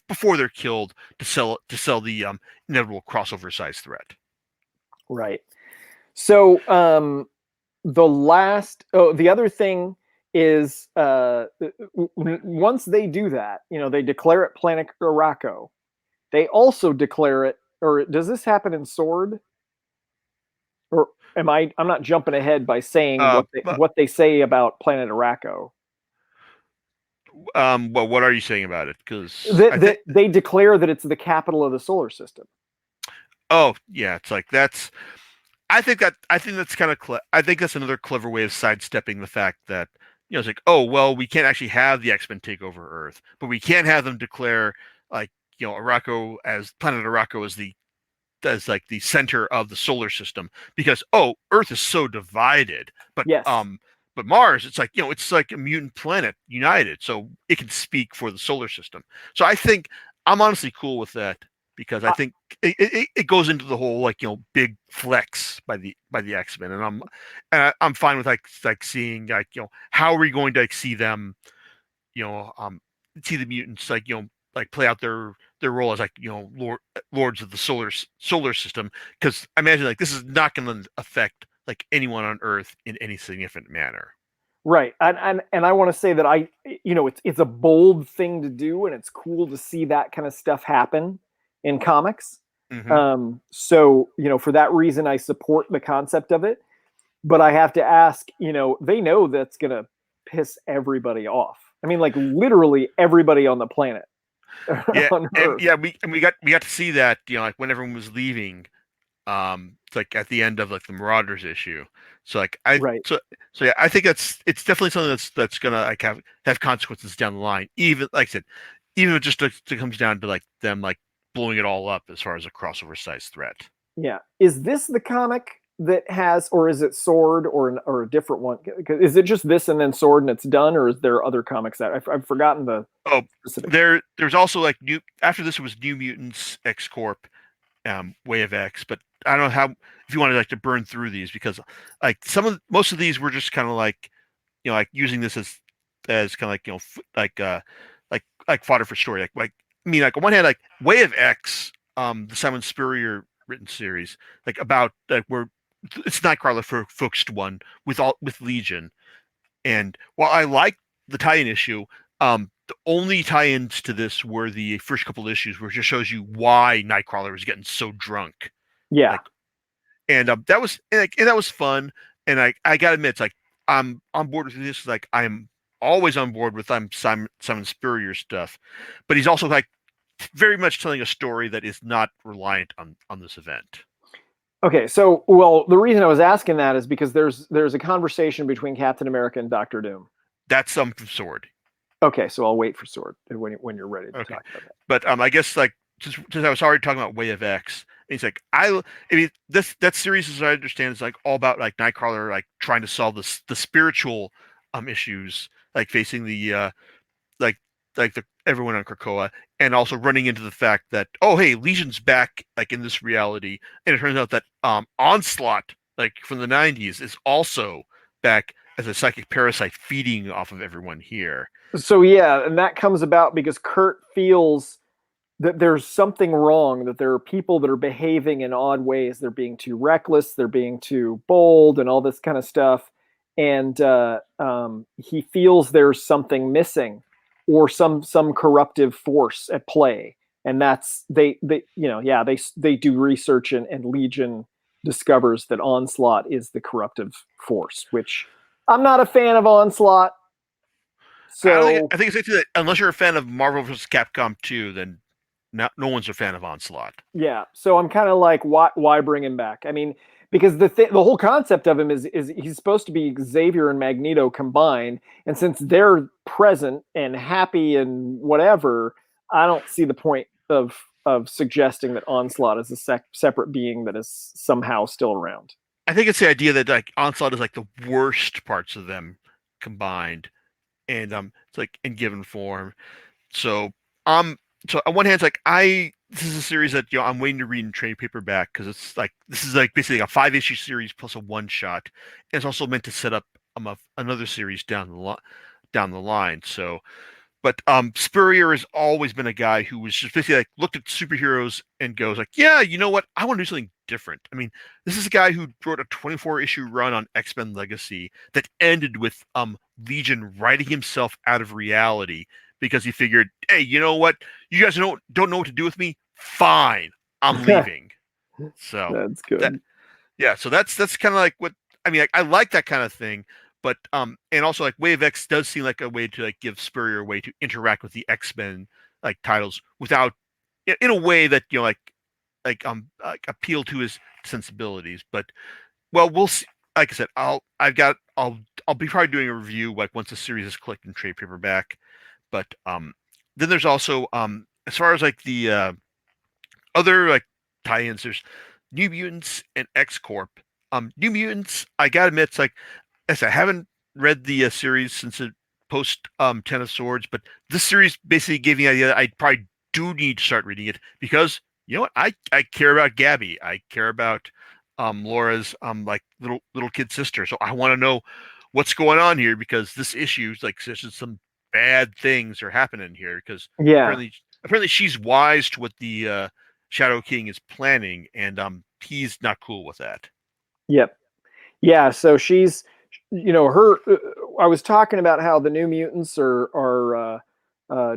Before they're killed to sell the inevitable crossover size threat. Right. So the other thing is once they do that, they declare it Planet Araco. They also declare it, or does this happen in Sword? Or I'm not jumping ahead by saying what they say about Planet Araco. Well, what are you saying about it? Because they declare that it's the capital of the solar system. Oh yeah, it's like that's. I think that's kind of I think that's another clever way of sidestepping the fact that it's like, oh well, we can't actually have the X-Men take over Earth, but we can have them declare like Araco as Planet Araco as like the center of the solar system, because Earth is so divided, but but Mars, it's like it's like a mutant planet united, so it can speak for the solar system. So I think I'm honestly cool with that, because I think it goes into the whole like big flex by the X-Men, and I'm fine with like seeing like how are we going to like see them see the mutants like like play out their role as like lords of the solar system, because I imagine like this is not going to affect like anyone on Earth in any significant manner. Right. And I want to say that it's a bold thing to do, and it's cool to see that kind of stuff happen in comics. Mm-hmm. So, for that reason, I support the concept of it, but I have to ask, they know that's going to piss everybody off. I mean, like literally everybody on the planet. Yeah. We got to see that, like when everyone was leaving, it's like at the end of like the Marauders issue. So like so yeah, I think it's definitely something that's gonna like have consequences down the line. Even like I said, even if it just comes down to like them like blowing it all up as far as a crossover size threat. Yeah. Is this the comic that has, or is it Sword or a different one? Is it just this and then Sword and it's done, or is there other comics that I've forgotten the specific? There's also like after this was New Mutants, X Corp, Way of X, but I don't know how if you wanted like to burn through these, because like most of these were just kind of like like using this as kind of like like fodder for story. Like I mean, like on one hand, like Way of X, the Simon Spurrier written series, like about like where it's Nightcrawler focused one with Legion. And while I like the tie-in issue, the only tie-ins to this were the first couple issues, where it just shows you why Nightcrawler was getting so drunk. Yeah. Like, and that was fun. And I gotta admit, it's like I'm on board with this. Like I'm always on board with Simon Spurrier stuff, but he's also like very much telling a story that is not reliant on this event. Okay, so well, the reason I was asking that is because there's a conversation between Captain America and Doctor Doom. That's from Sword. Okay, so I'll wait for Sword when you're ready to talk about that. But I guess like since I was already talking about Way of X, he's like I mean that series, as I understand, is like all about like Nightcrawler like trying to solve the spiritual issues, like facing the like the everyone on Krakoa, and also running into the fact that, oh hey, Legion's back like in this reality, and it turns out that Onslaught, like from the 90s, is also back as a psychic parasite feeding off of everyone here. So yeah, and that comes about because Kurt feels that there's something wrong, that there are people that are behaving in odd ways. They're being too reckless, they're being too bold, and all this kind of stuff. And he feels there's something missing, or some corruptive force at play. And that's they do research, and Legion discovers that Onslaught is the corruptive force, which I'm not a fan of Onslaught. So I think it's safe to say that unless you're a fan of Marvel vs. Capcom 2, then no one's a fan of Onslaught. Yeah, so I'm kind of like, why bring him back? I mean, because the whole concept of him is he's supposed to be Xavier and Magneto combined, and since they're present and happy and whatever, I don't see the point of suggesting that Onslaught is a separate being that is somehow still around. I think it's the idea that like Onslaught is like the worst parts of them combined, and it's like in given form. So so on one hand, it's like this is a series that I'm waiting to read in trade paperback, because it's like this is like basically a 5-issue series plus a one shot, and it's also meant to set up another series down the line. So, but Spurrier has always been a guy who was just basically like looked at superheroes and goes like, yeah, you know what, I want to do something different. I mean, this is a guy who wrote a 24-issue run on X-Men Legacy that ended with Legion writing himself out of reality, because he figured, hey, you know what? You guys don't know what to do with me? Fine, I'm leaving. So that's good. So that's kind of like what I mean. I like that kind of thing, but and also like Way of X does seem like a way to like give Spurrier a way to interact with the X-Men like titles without, in a way that appeal to his sensibilities. But well, we'll see. Like I said, I'll be probably doing a review like once the series is clicked in trade paperback. But then there's also as far as like the other like tie-ins, there's New Mutants and X Corp. New Mutants, I gotta admit, it's like I haven't read the series since it post Ten of Swords, but this series basically gave me the idea that I probably do need to start reading it, because you know what, I care about Gabby, I care about Laura's like little kid sister, so I want to know what's going on here, because this issue is like there's some bad things are happening here, because apparently she's wise to what the Shadow King is planning, and he's not cool with that. Yep. Yeah, so she's, her. I was talking about how the New Mutants are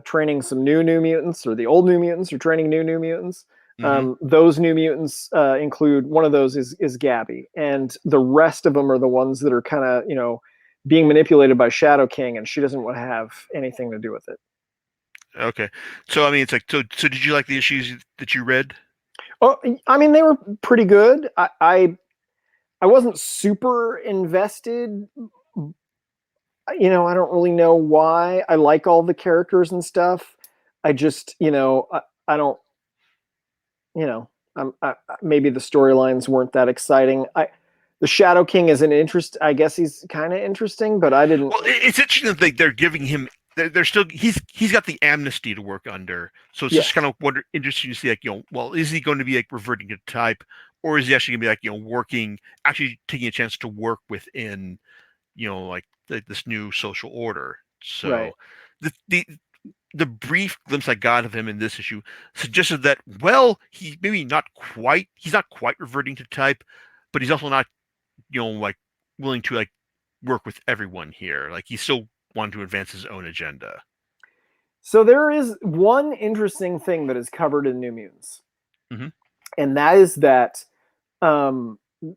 training some new Mutants, or the old New Mutants are training new Mutants. Mm-hmm. Those New Mutants include, one of those is Gabby, and the rest of them are the ones that are kind of being manipulated by Shadow King, and she doesn't want to have anything to do with it. Okay, so I mean, it's like so did you like the issues that you read? Oh, I mean, they were pretty good. I wasn't super invested. I don't really know why. I like all the characters and stuff. I just, I don't, maybe the storylines weren't that exciting. The Shadow King is an interest. I guess he's kind of interesting, but I didn't. Well, it's interesting that they're giving him. They're still he's got the amnesty to work under, so it's just kind of interesting to see, like, well, is he going to be like reverting to type, or is he actually going to be like working, actually taking a chance to work within, like this new social order. So right. The brief glimpse I got of him in this issue suggested that, well, he's not quite reverting to type, but he's also not like willing to like work with everyone here. Like he still wanted to advance his own agenda. So there is one interesting thing that is covered in New Mutants, Mhm. and that is that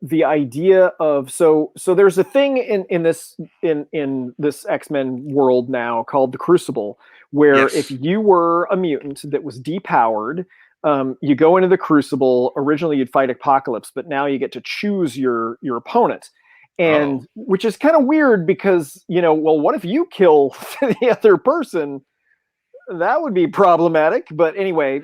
the idea of so there's a thing in this X-Men world now called the Crucible, where Yes. if you were a mutant that was depowered, you go into the Crucible. Originally, you'd fight Apocalypse, but now you get to choose your opponent, and which is kind of weird because well, what if you kill the other person? That would be problematic. But anyway,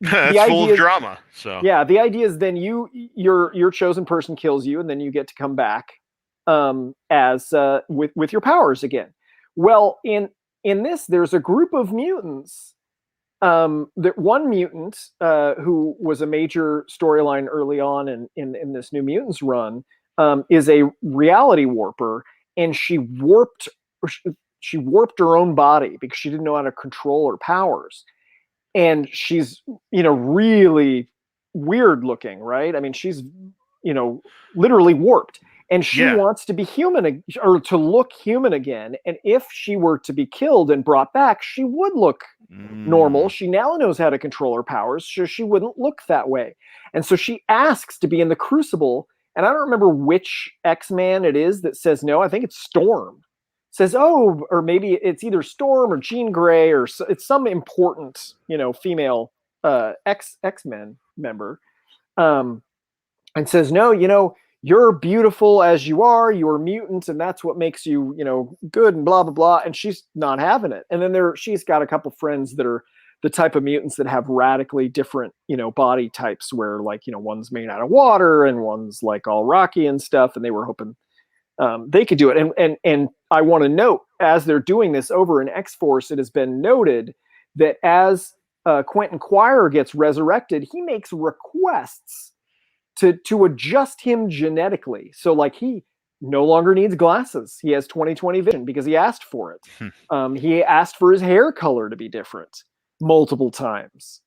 It's full of drama. So yeah, the idea is then your chosen person kills you, and then you get to come back as with your powers again. Well, in this, there's a group of mutants. That one mutant who was a major storyline early on in this New Mutants run is a reality warper, and she warped her own body because she didn't know how to control her powers. And she's really weird looking, right? I mean, she's literally warped, and she wants to be human or to look human again. And if she were to be killed and brought back, she would look normal. She now knows how to control her powers, so she wouldn't look that way. And so she asks to be in the Crucible, and I don't remember which X-Man it is that says no. I think it's Storm. Says, oh, or maybe it's either Storm or Jean Grey, or it's some important, female X-Men member, and says, no, you're beautiful as you are. You're mutant, and that's what makes you, good, and blah blah blah. And she's not having it. And then she's got a couple friends that are the type of mutants that have radically different, body types, where like, one's made out of water and one's like all rocky and stuff. And they were hoping they could do it. And I want to note, as they're doing this over in X-Force, it has been noted that as Quentin Quire gets resurrected, he makes requests to adjust him genetically. So like he no longer needs glasses. He has 20/20 vision because he asked for it. He asked for his hair color to be different multiple times.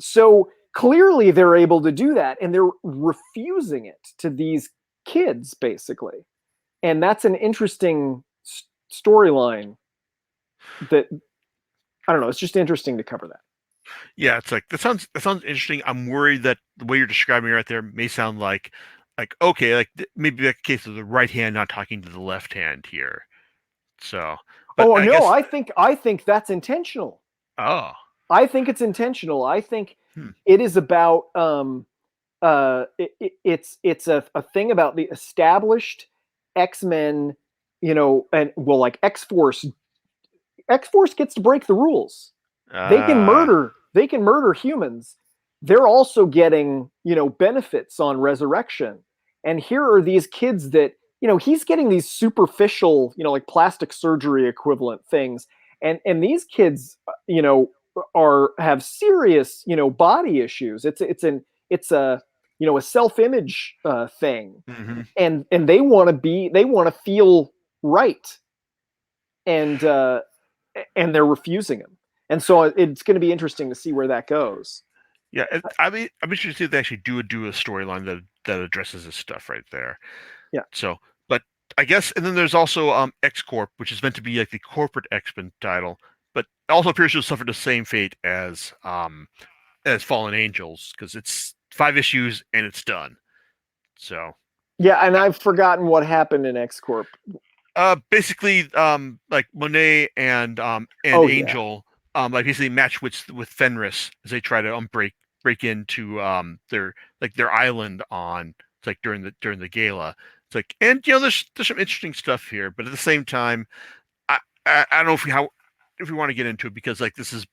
So clearly they're able to do that, and they're refusing it to these kids, basically. And that's an interesting storyline that, I don't know, it's just interesting to cover that. Yeah, it's like that sounds interesting. I'm worried that the way you're describing it right there may sound like okay, like maybe that case of the right hand not talking to the left hand here. So, but I guess, I think that's intentional. Oh, I think it's intentional. I think it is about it's a thing about the established X-Men, and well, like X-Force gets to break the rules. They can murder humans. They're also getting, benefits on resurrection. And here are these kids that, he's getting these superficial, like plastic surgery equivalent things. And these kids, have serious, body issues. It's a self-image thing. Mm-hmm. And they want to feel right. And they're refusing him. And so it's going to be interesting to see where that goes. Yeah, I'm interested to see if they actually do a storyline that addresses this stuff right there. Yeah. So, but I guess, and then there's also X Corp, which is meant to be like the corporate X-Men title, but also appears to have suffered the same fate as Fallen Angels, because it's 5 issues and it's done. So. Yeah, and I've forgotten what happened in X Corp. Basically, like Monet and Angel. Yeah. Like basically match with Fenris as they try to break into their island on it's like during the gala. It's like, and there's some interesting stuff here, but at the same time, I don't know if we want to get into it, because like this is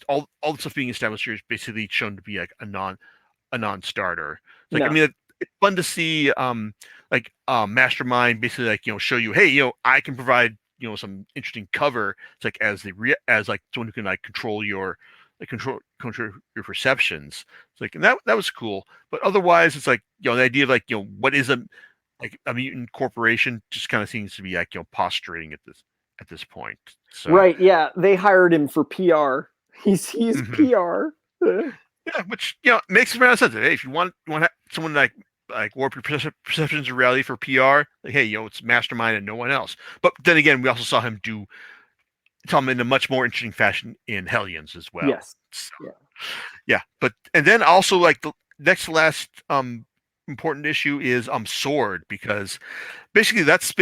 all the stuff being established here is basically shown to be like a non-starter. Like, no. I mean, it's fun to see Mastermind basically like show you, hey, I can provide some interesting cover. It's like as someone who can like control your perceptions. It's like, and that was cool. But otherwise, it's like the idea of like what is a mutant corporation just kind of seems to be like posturing at this point. So. Right? Yeah, they hired him for PR. He's PR. Yeah, which makes a lot of sense. Hey, if you want someone like like warp your perceptions of reality for PR. Like, hey, it's Mastermind and no one else. But then again, we also saw him tell him in a much more interesting fashion in Hellions as well. Yes. So, Yeah. yeah. But and then also like the next to last important issue is Sword, because basically that's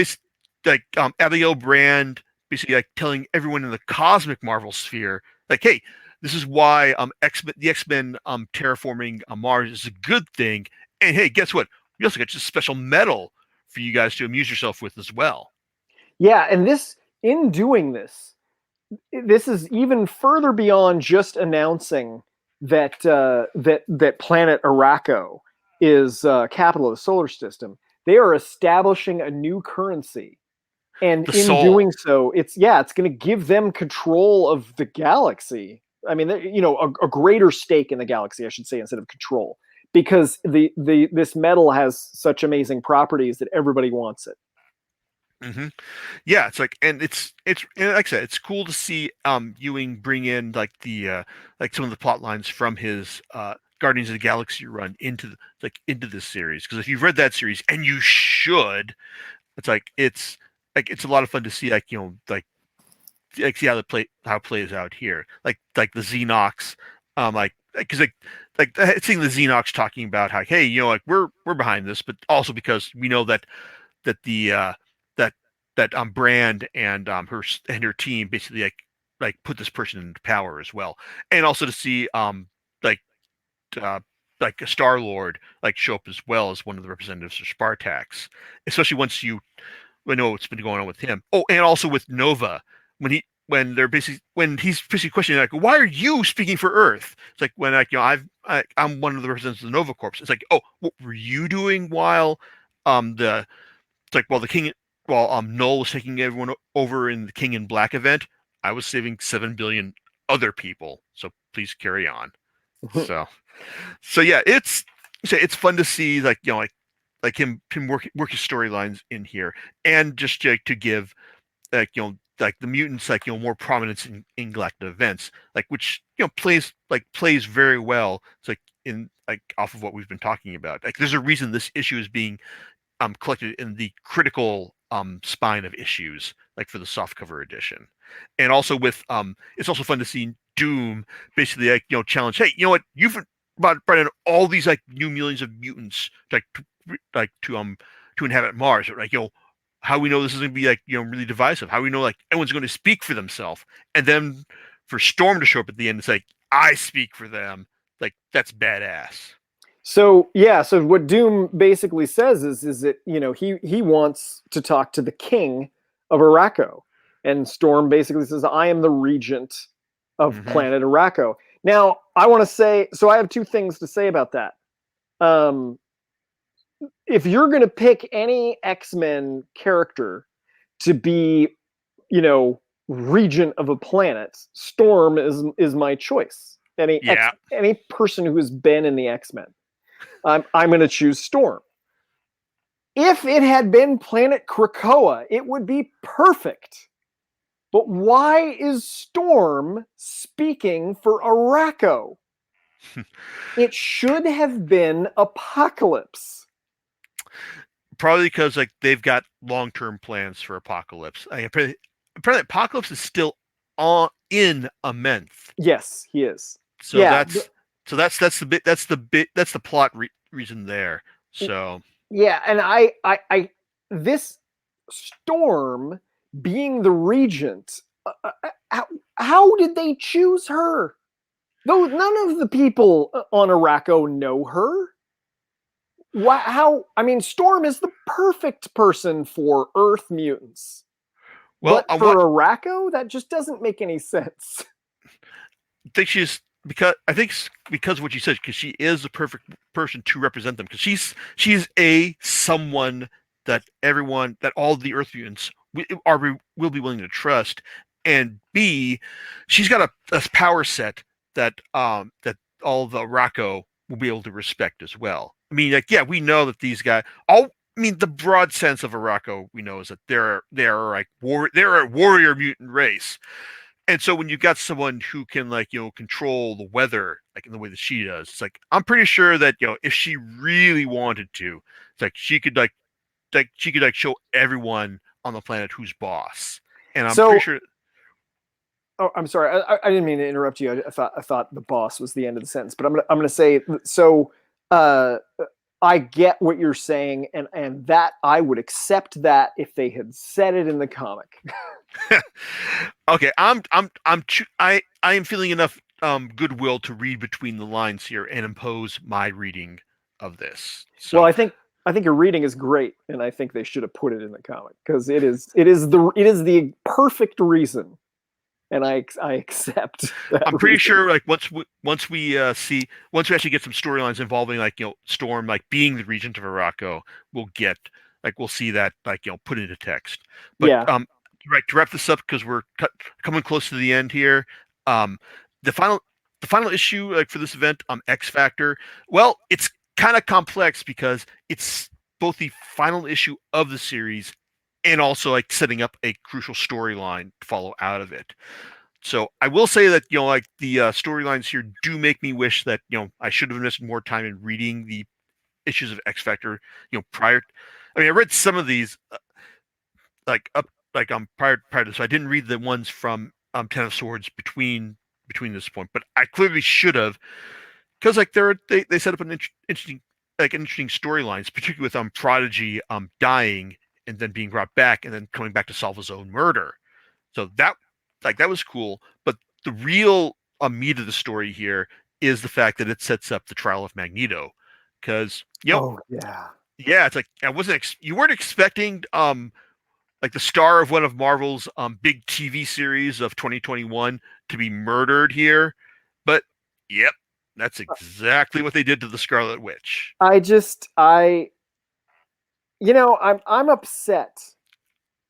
like Abigail Brand basically like telling everyone in the cosmic Marvel sphere, like, hey, this is why the X-Men terraforming Mars is a good thing. And hey, guess what? We also got a special medal for you guys to amuse yourself with as well. Yeah, and in doing this is even further beyond just announcing that that planet Araco is capital of the solar system. They are establishing a new currency, and The in soul. doing so, it's going to give them control of the galaxy. I mean, a greater stake in the galaxy, I should say, instead of control, because this metal has such amazing properties that everybody wants it. Mm-hmm. Yeah, it's like, and it's and like I said, it's cool to see Ewing bring in like the like some of the plot lines from his Guardians of the Galaxy run into this series, because if you've read that series, and you should, it's it's a lot of fun to see, like see how it plays out here, like the Xenox, like because seeing the Xenox talking about how, hey, like we're behind this, but also because we know that the that Brand and her team basically like put this person into power as well, and also to see like uh, like a Star-Lord like show up as well as one of the representatives for Spartax, especially once you know what's been going on with him. Oh, and also with Nova, when he's basically questioning, like, why are you speaking for Earth? It's like, when I'm one of the representatives of the Nova Corps. It's like, oh, what were you doing while the king, while Null was taking everyone over in the King in Black event? I was saving 7 billion other people. So please carry on. So yeah, it's fun to see, like, him work his storylines in here, and just to give, like, like the mutants, like, more prominence in galactic events, like, which plays very well. It's like, in like off of what we've been talking about. Like, there's a reason this issue is being collected in the critical spine of issues, like for the softcover edition. And also with it's also fun to see Doom basically, like, challenge, hey, you know what, you've brought in all these like new millions of mutants, to inhabit Mars, like, how we know this is going to be, like, really divisive, how we know, like, everyone's going to speak for themselves, and then for Storm to show up at the end, it's like, I speak for them. Like, that's badass. So yeah, so what Doom basically says is that, he wants to talk to the king of Araco, and Storm basically says, I am the regent of planet Araco. Now, I want to say, so I have two things to say about that. If you're going to pick any X-Men character to be, regent of a planet, Storm is my choice. Any person who has been in the X-Men, I'm going to choose Storm. If it had been Planet Krakoa, it would be perfect. But why is Storm speaking for Araco? It should have been Apocalypse. Probably because, like, they've got long-term plans for Apocalypse. Apparently Apocalypse is still in Amenth. Yes, he is. So yeah, that's the plot reason there. So yeah, and I this Storm being the regent, how did they choose her? Though none of the people on Araco know her. How? I mean, Storm is the perfect person for Earth mutants. Well, but for Araco, that just doesn't make any sense. I think because what you said, because she is the perfect person to represent them, because she's someone that all the Earth mutants will be willing to trust, and B, she's got a power set that all the Araco will be able to respect as well. I mean, like, yeah, we know that these guys the broad sense of Araco we know is that they're a warrior mutant race. And so when you've got someone who can control the weather like in the way that she does, it's like I'm pretty sure that if she really wanted to, it's like she could show everyone on the planet who's boss. And I'm pretty So, sure. oh, I'm sorry, I didn't mean to interrupt you. I thought the boss was the end of the sentence, but I'm gonna say so. Uh, I get what you're saying, and that I would accept that if they had said it in the comic. Okay, I am feeling enough goodwill to read between the lines here and impose my reading of this. Well, So I think your reading is great, and I think they should have put it in the comic because it is the perfect reason, and I accept that I'm pretty reason. sure like once we actually get some storylines involving Storm like being the regent of Morocco, we'll see that put into text. But Yeah. right, to wrap this up because we're coming close to the end here. Um, the final issue like for this event, X Factor. Well, it's kind of complex because it's both the final issue of the series and also like setting up a crucial storyline to follow out of it. So I will say that like the storylines here do make me wish that I should have invested more time in reading the issues of X Factor prior. I mean, I read some of these like up prior to this. So I didn't read the ones from Ten of Swords between this point, but I clearly should have because like they set up an interesting storylines, particularly with Prodigy dying and then being brought back and then coming back to solve his own murder. So that was cool. But the real meat of the story here is the fact that it sets up the trial of Magneto. Because Oh yeah. yeah, it's like you weren't expecting like the star of one of Marvel's big TV series of 2021 to be murdered here, but yep, that's exactly what they did to the Scarlet Witch. I'm upset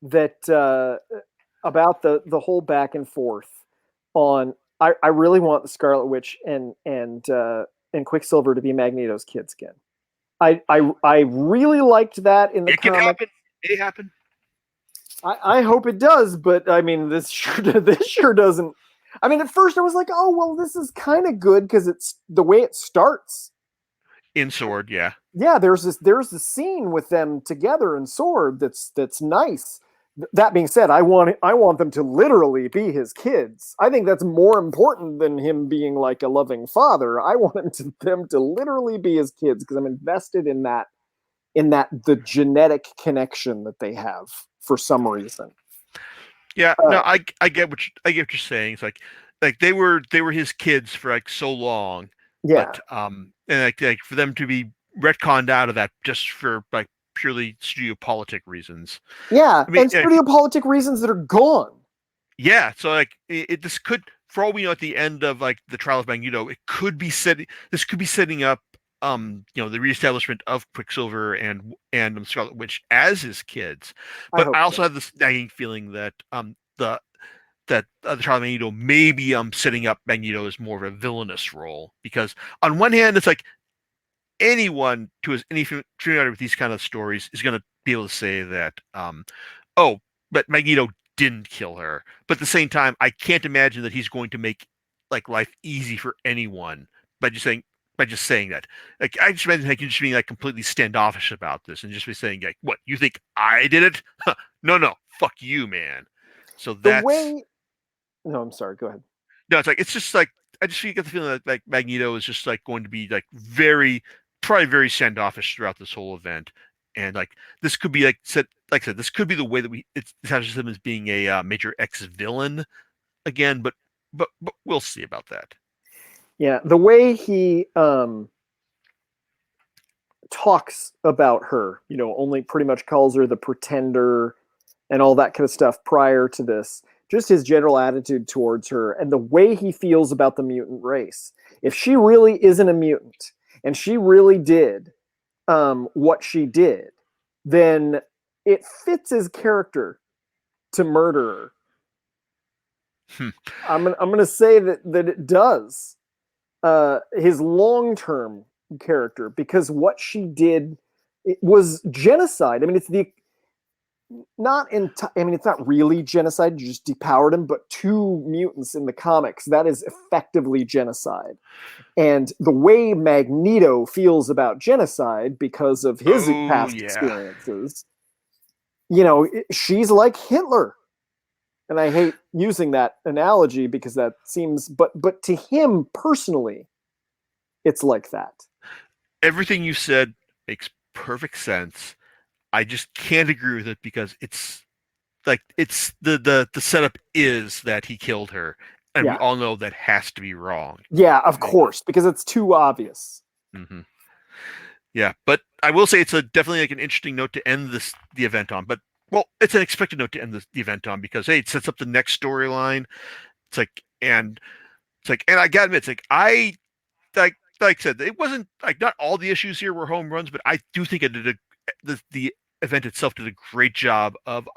that about the whole back and forth on. I really want the Scarlet Witch and Quicksilver to be Magneto's kids again. I really liked that in the It can comic. happen. It happened. I hope it does, but I mean, this sure doesn't. I mean, at first I was like, oh well, this is kind of good because it's the way it starts. In Sword, yeah. Yeah, there's this scene with them together in Sword that's nice. That being said, I want them to literally be his kids. I think that's more important than him being like a loving father. I want them to literally be his kids because I'm invested in the genetic connection that they have for some reason. Yeah, no, I get what you're saying. It's like they were his kids for like so long, Yeah. but and like for them to be retconned out of that just for like purely studio politic reasons. Yeah, I mean, and studio politic reasons that are gone. yeah, so like this could, for all we know, at the end of like the trial of Magneto, this could be setting up the reestablishment of Quicksilver and Scarlet Witch as his kids. But I also have this nagging feeling that the trial of Magneto may be setting up Magneto as more of a villainous role, because on one hand it's like anyone who has any familiarity with these kind of stories is going to be able to say that oh, but Magneto didn't kill her. But at the same time, I can't imagine that he's going to make like life easy for anyone by just saying that. Like I just imagine like you just being like completely standoffish about this and just be saying like, "What, you think I did it? No, fuck you, man." So that's No, I'm sorry. Go ahead. No, it's just like I just get the feeling that like Magneto is just like going to be like probably very standoffish throughout this whole event, and like this could be like I said, this could be the way that it establishes him as being a major X villain again, but we'll see about that. Yeah, the way he talks about her, only pretty much calls her the pretender and all that kind of stuff prior to this. Just his general attitude towards her and the way he feels about the mutant race. If she really isn't a mutant and she really did what she did, then it fits his character to murder her. I'm gonna say that it does. His long-term character, because what she did, it was genocide. I mean, not in. I mean, it's not really genocide. You just depowered him, but 2 mutants in the comics, that is effectively genocide. And the way Magneto feels about genocide because of his Oh past yeah. experiences, she's like Hitler. And I hate using that analogy because that seems, but to him personally, it's like that. Everything you said makes perfect sense. I just can't agree with it because it's like it's the setup is that he killed her, and we Yeah. all know that has to be wrong. Yeah, of course, because it's too obvious. Mm-hmm. Yeah, but I will say it's definitely like an interesting note to end the event on. But well, it's an expected note to end the event on because hey, it sets up the next storyline. It's like and I gotta admit, it's like like I said, it wasn't like not all the issues here were home runs, but I do think it did the event itself did a great job of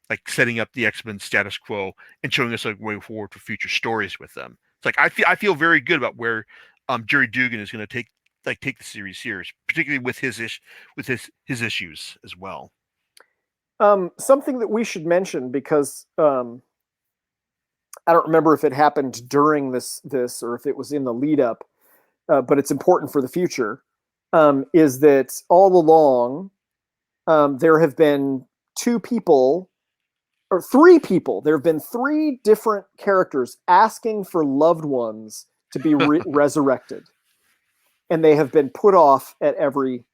like setting up the X-Men status quo and showing us a way forward for future stories with them. It's like I feel very good about where Jerry Dugan is going to take the series here, particularly with his issues as well. Something that we should mention because I don't remember if it happened during this or if it was in the lead up, but it's important for the future. Is that all along there have been 2 people or 3 people. There have been 3 different characters asking for loved ones to be resurrected, and they have been put off at every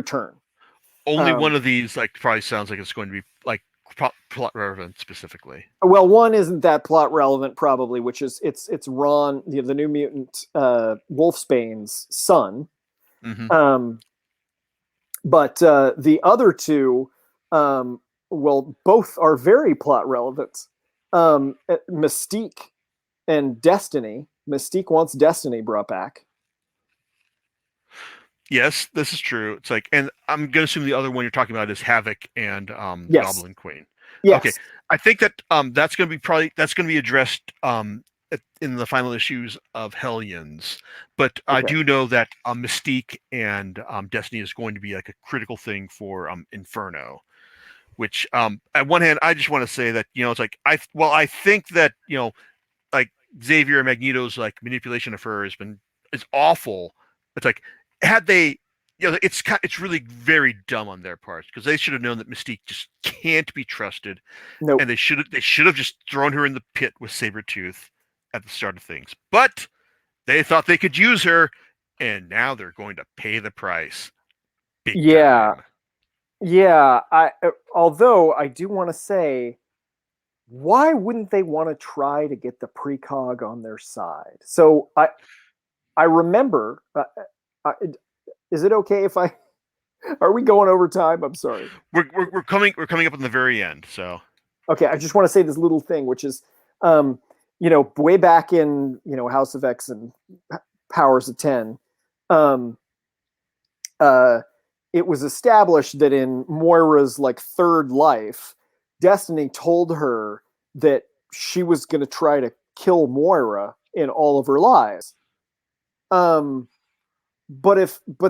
turn. Only one of these like probably sounds like it's going to be like plot relevant specifically. Well, one isn't that plot relevant, probably, which is it's Ron, the New Mutant, Wolfsbane's son. Mm-hmm. But the other 2, well, both are very plot relevant. Mystique and Destiny. Mystique wants Destiny brought back. Yes, this is true. It's like, and I'm gonna assume the other one you're talking about is Havoc and Yes. Goblin Queen. Yes. Okay, I think that that's gonna be addressed in the final issues of Hellions, but I do know that Mystique and Destiny is going to be like a critical thing for Inferno. Which at one hand, I just want to say that it's like I think that like Xavier and Magneto's like manipulation of her is awful. It's like had they it's really very dumb on their part because they should have known that Mystique just can't be trusted. Nope. And they should have just thrown her in the pit with Sabretooth at the start of things. But they thought they could use her, and now they're going to pay the price. Big time. Yeah, although I do want to say, why wouldn't they want to try to get the precog on their side? So I remember. Is it okay if I? Are we going over time? I'm sorry. We're coming up on the very end. So okay, I just want to say this little thing, which is, way back in House of X and Powers of 10, it was established that in Moira's like 3rd life, Destiny told her that she was going to try to kill Moira in all of her lives. But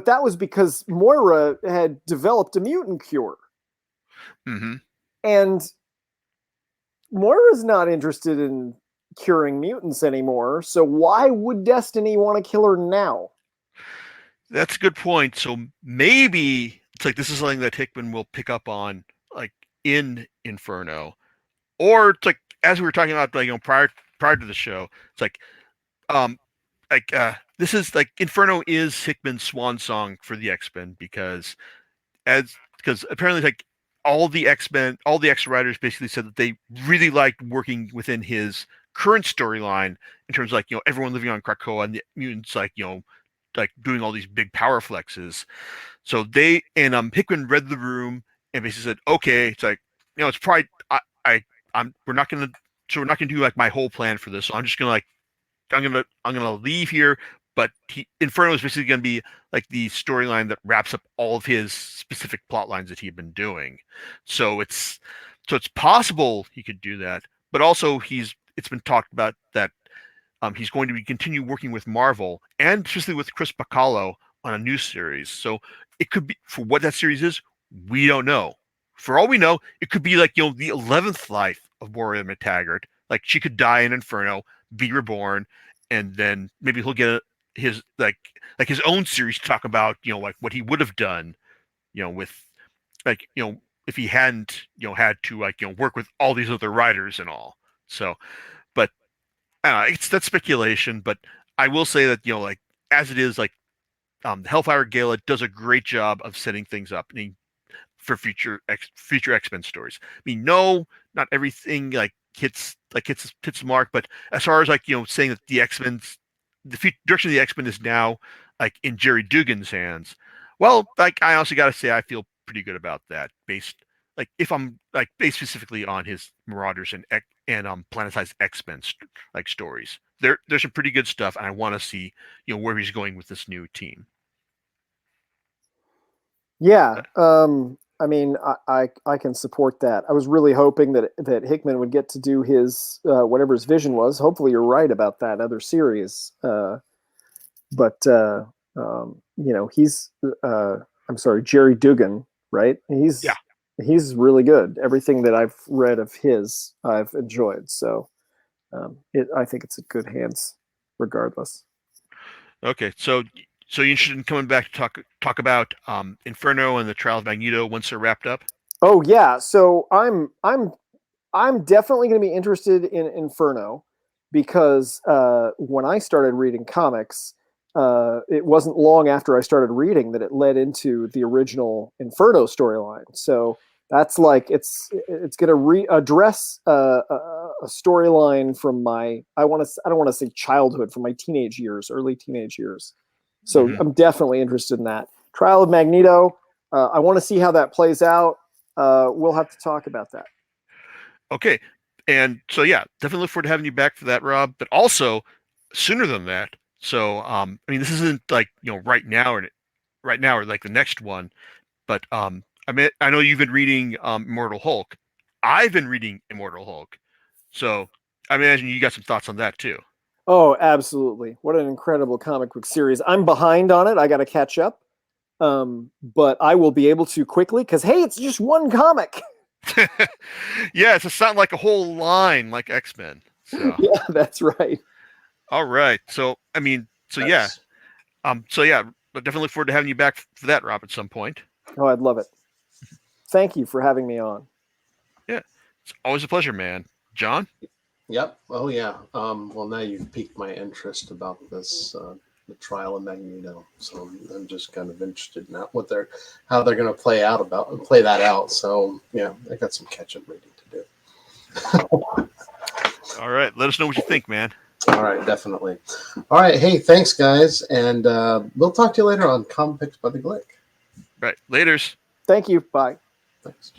that was because Moira had developed a mutant cure. Mm-hmm. And Moira's not interested in curing mutants anymore, so why would Destiny want to kill her now? That's a good point. So maybe it's like this is something that Hickman will pick up on, like in Inferno, or it's like as we were talking about, like prior to the show, it's like this is like Inferno is Hickman's swan song for the X-Men because apparently like all the X-Men, all the X writers basically said that they really liked working within his current storyline in terms of like everyone living on Krakoa and the mutants like like doing all these big power flexes. So they and Hickman read the room and basically said, okay, it's like it's probably we're not gonna do like my whole plan for this. So I'm just gonna like I'm gonna leave here. But Inferno is basically gonna be like the storyline that wraps up all of his specific plot lines that he'd been doing. So it's possible he could do that, but also it's been talked about that he's going to continue working with Marvel and especially with Chris Bacalo on a new series. So it could be for what that series is, we don't know. for all we know, it could be like the 11th life of Warrior McTaggart. Like she could die in Inferno, be reborn, and then maybe he'll get his like his own series to talk about like what he would have done, with like if he hadn't had to like work with all these other writers and all. So, but it's that's speculation. But I will say that like as it is, like the Hellfire Gala does a great job of setting things up for future X-Men stories. I mean, no, not everything like hits the mark, but as far as like saying that the direction of the X-Men is now like in Jerry Dugan's hands. Well, like I honestly got to say, I feel pretty good about that. Based specifically on his Marauders and Planet-Size X-Men like stories. There's some pretty good stuff, and I want to see where he's going with this new team. Yeah, I mean, I can support that. I was really hoping that Hickman would get to do his whatever his vision was. Hopefully, you're right about that other series. But he's I'm sorry, Jerry Dugan, right? He's really good. Everything that I've read of his, I've enjoyed. So I think it's in good hands, regardless. Okay, so you're interested in coming back to talk about Inferno and the Trial of Magneto once they're wrapped up? Oh yeah, so I'm definitely going to be interested in Inferno because when I started reading comics, it wasn't long after I started reading that it led into the original Inferno storyline. So that's like it's going to address a storyline from my I don't want to say childhood, from my teenage years, early teenage years. So I'm definitely interested in that. Trial of Magneto. I want to see how that plays out. We'll have to talk about that. Okay. And so, yeah, definitely look forward to having you back for that, Rob, but also sooner than that. So, I mean, this isn't like, right now or like the next one, but, I mean, I know you've been reading, Immortal Hulk. I've been reading Immortal Hulk. So I imagine you got some thoughts on that too. Oh, absolutely. What an incredible comic book series. I'm behind on it. I got to catch up. But I will be able to quickly because, hey, it's just one comic. Yeah, it's not like a whole line like X-Men. So. Yeah, that's right. All right. So, I mean, yeah. Definitely look forward to having you back for that, Rob, at some point. Oh, I'd love it. Thank you for having me on. Yeah, it's always a pleasure, man. John? Yep. Oh, yeah. Well, now you've piqued my interest about this, the Trial of Magneto. So I'm just kind of interested in how they're going to play that out. So yeah, I got some catch-up reading to do. All right. Let us know what you think, man. All right, definitely. All right. Hey, thanks, guys. And we'll talk to you later on Comic Picks by the Glick. Right. Laters. Thank you. Bye. Thanks.